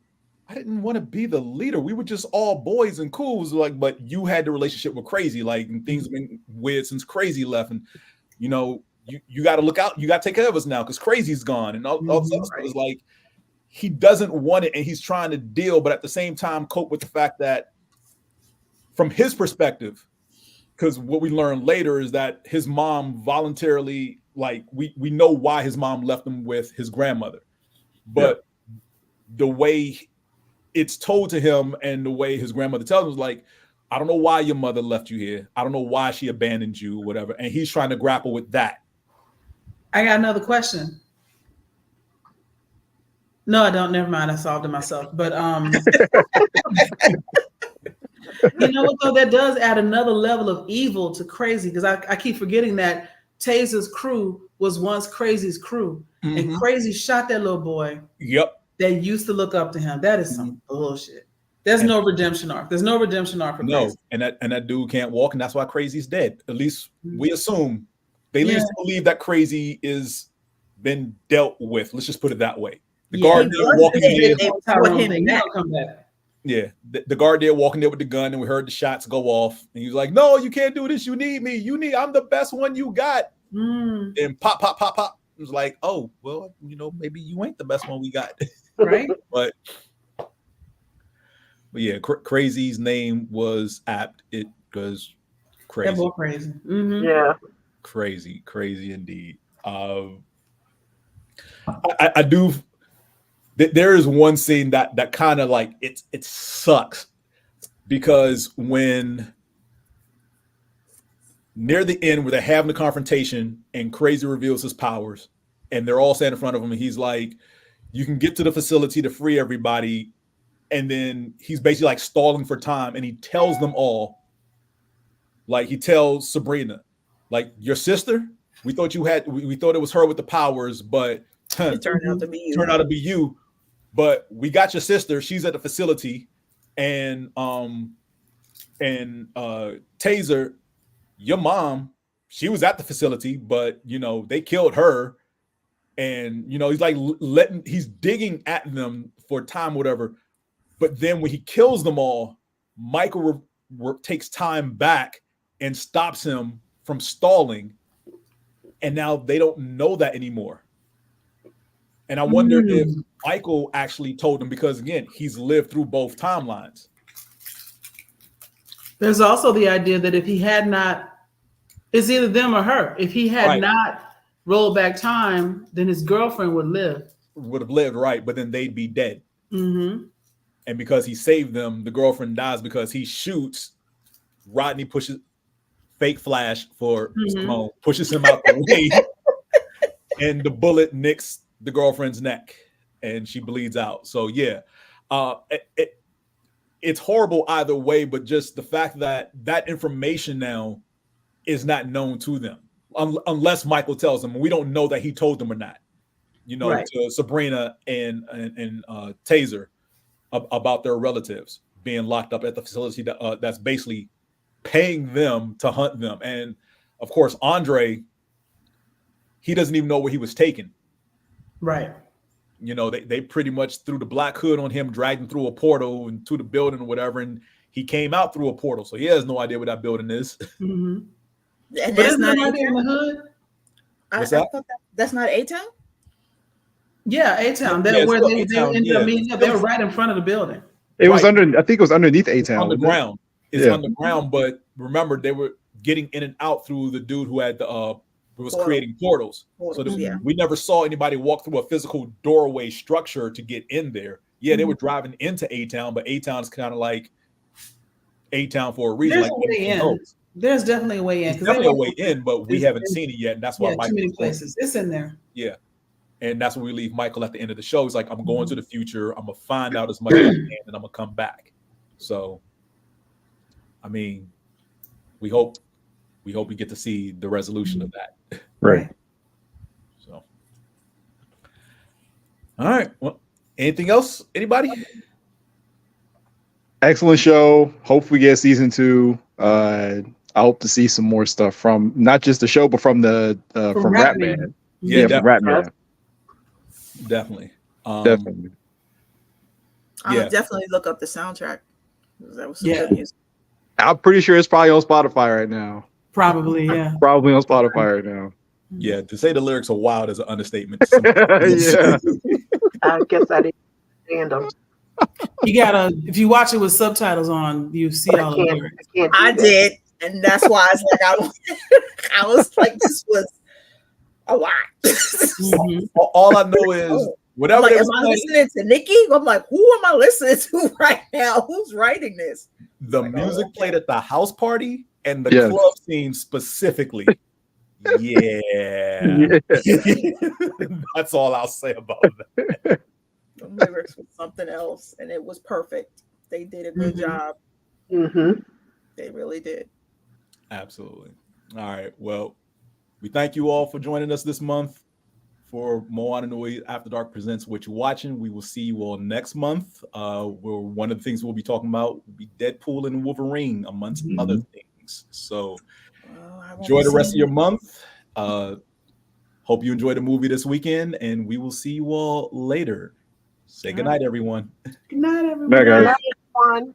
I didn't want to be the leader. We were just all boys and cool. Like, but you had the relationship with Crazy, like, and things have been weird since Crazy left. And you know, you got to look out. You got to take care of us now because Crazy's gone, and all this other stuff is like he doesn't want it, and he's trying to deal, but at the same time cope with the fact that, from his perspective, because what we learned later is that his mom voluntarily, like, we know why his mom left him with his grandmother, but the way it's told to him and the way his grandmother tells him is like, I don't know why your mother left you here. I don't know why she abandoned you, or whatever. And he's trying to grapple with that. I got another question. No, I don't. Never mind. I solved it myself. But you know what, though? That does add another level of evil to Crazy, because I keep forgetting that Taser's crew was once Crazy's crew. And Crazy shot that little boy. Yep. That used to look up to him. That is some bullshit. There's no redemption arc. There's no redemption arc for Crazy. And that dude can't walk, and that's why Crazy's dead. At least we assume. They at least believe that Crazy is been dealt with. Let's just put it that way. The guard there walking there. Yeah, the guard there walking there with the gun, and we heard the shots go off, and he was like, "No, you can't do this. You need me. I'm the best one you got." And pop, pop, pop, pop. It was like, "Oh, well, you know, maybe you ain't the best one we got." Right. But yeah, Crazy's name was apt. It was crazy. That boy crazy. Yeah. Crazy indeed. I do There is one scene that kind of like it sucks, because when near the end where they're having the confrontation and Crazy reveals his powers and they're all standing in front of him and he's like, you can get to the facility to free everybody, and then he's basically like stalling for time, and he tells them all, like he tells Sabrina, like, your sister, we thought we thought it was her with the powers, but It turned out to be you. Turned out to be you. But we got your sister. She's at the facility, and Taser, your mom, she was at the facility, but you know they killed her, and you know he's like he's digging at them for time, whatever. But then when he kills them all, Michael takes time back and stops him from stalling, and now they don't know that anymore. And I wonder if Michael actually told him, because again, he's lived through both timelines. There's also the idea that if he had not, it's either them or her. If he had not rolled back time, then his girlfriend would have lived, right? But then they'd be dead. Mm-hmm. And because he saved them, the girlfriend dies because he shoots. Rodney pushes fake flash for Simone, pushes him out the way, and the bullet nicks the girlfriend's neck, and she bleeds out. So yeah, it's horrible either way. But just the fact that that information now is not known to them, unless Michael tells them. We don't know that he told them or not. You know, to Sabrina and Taser about their relatives being locked up at the facility that's basically paying them to hunt them. And of course, Andre, he doesn't even know where he was taken. Right. You know, they pretty much threw the black hood on him, dragged him through a portal into the building or whatever, and he came out through a portal. So he has no idea where that building is. Mm-hmm. And that's not A-Town? In the hood? What's that? I thought that's not A-Town? Yeah, A-Town. That's where they ended up meeting up. They were right in front of the building. It was I think it was underneath A-Town. Underground. It's underground, but remember, they were getting in and out through the dude who had was creating portals. So we never saw anybody walk through a physical doorway structure to get in there. Yeah, they were driving into A-Town, but A-Town is kind of like A-Town for a reason. There's a way in. There's definitely a way in. There's definitely a way in, but we haven't seen it yet, and that's why too many places. It's in there. Yeah. And that's when we leave Michael at the end of the show. He's like, I'm going to the future. I'm going to find out as much as I can, and I'm going to come back. So, I mean, we hope we get to see the resolution of that. Right. So, all right. Well, anything else? Anybody? Excellent show. Hope we get season 2. I hope to see some more stuff from not just the show, but from the from Ratman. Yeah, from Ratman. Definitely. Definitely. I would definitely look up the soundtrack. That was some good music. I'm pretty sure it's probably on Spotify right now. Probably, yeah. Probably on Spotify right now. Yeah, to say the lyrics are wild is an understatement. Yeah. I guess I didn't understand them. You gotta, if you watch it with subtitles on, you see all the lyrics. I did, and that's why it's like I was like, this was a lot. All I know is whatever. Like, am I listening to Nikki? I'm like, who am I listening to right now? Who's writing this? The music played at the house party and the club scene specifically. Yeah. That's all I'll say about that. The lyrics was something else, and it was perfect. They did a good job. They really did. Absolutely. All right. Well, we thank you all for joining us this month for Moana Nui After Dark presents Whatcha Watchin. We will see you all next month. One of the things we'll be talking about will be Deadpool and Wolverine, amongst other things. So enjoy the rest of your month. Hope you enjoy the movie this weekend, and we will see you all later. Say good night, everyone. Good night, everyone. Bye, guys. Good night, everyone.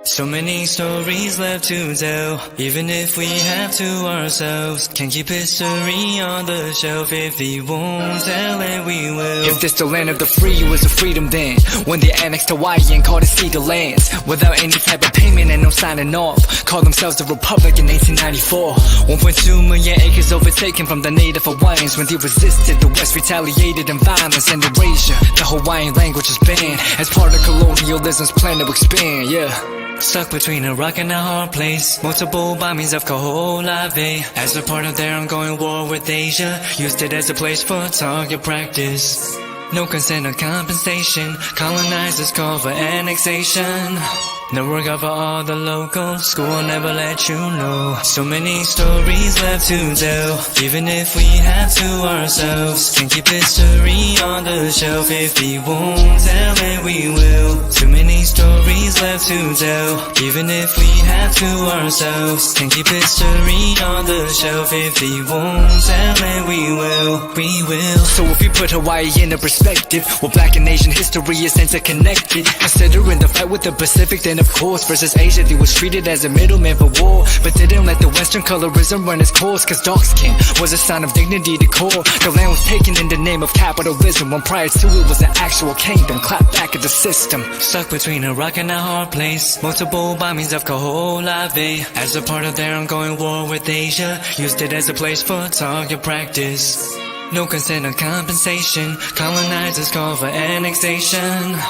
So many stories left to tell, even if we have to ourselves. Can't keep history on the shelf. If we won't tell it, we will. If this the land of the free, it was a freedom then, when they annexed Hawaii and called it Cedar Lands, without any type of payment and no signing off. Called themselves the Republic in 1894. 1.2 million acres overtaken from the native Hawaiians. When they resisted, the West retaliated in violence and erasure. The Hawaiian language is banned as part of colonialism's plan to expand, yeah. Stuck between a rock and a hard place. Multiple bombings of Kaho'olawe as a part of their ongoing war with Asia. Used it as a place for target practice. No consent or compensation. Colonizers call for annexation. No work out for all the locals. School will never let you know. So many stories left to tell, even if we have to ourselves. Can't keep history on the shelf. If we won't tell it, we will. Too many stories left to tell, even if we have to ourselves. Can't keep history on the shelf. If we won't tell it, we will. We will. So if you put Hawaii into perspective, well, Black and Asian history is interconnected. Considering the fight with the Pacific, then of course, versus Asia, they was treated as a middleman for war, but didn't let the Western colorism run its course, cause dark skin was a sign of dignity to core. The land was taken in the name of capitalism, when prior to it was an actual kingdom. Clap back at the system. Stuck between a rock and a hard place. Multiple bombings of Kaho'olawe as a part of their ongoing war with Asia. Used it as a place for target practice. No consent or compensation. Colonizers call for annexation.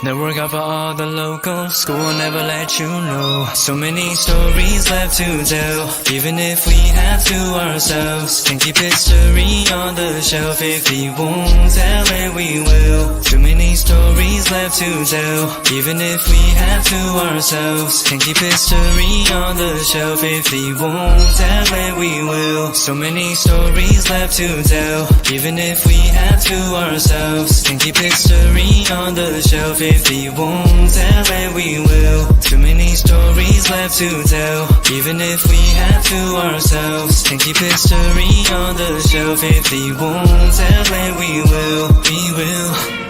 No work out for all the locals. School will never let you know. So many stories left to tell, even if we have to ourselves. Can't keep history on the shelf. If we won't tell it, we will. Too many stories left to tell, even if we have to ourselves. Can't keep history on the shelf. If we won't tell it, we will. So many stories left to tell, even if we have to ourselves. Can't keep history on the shelf. If we won't tell it, we will. Too many stories left to tell, even if we have to ourselves. Can't keep history on the shelf. If we won't tell it, we will. We will.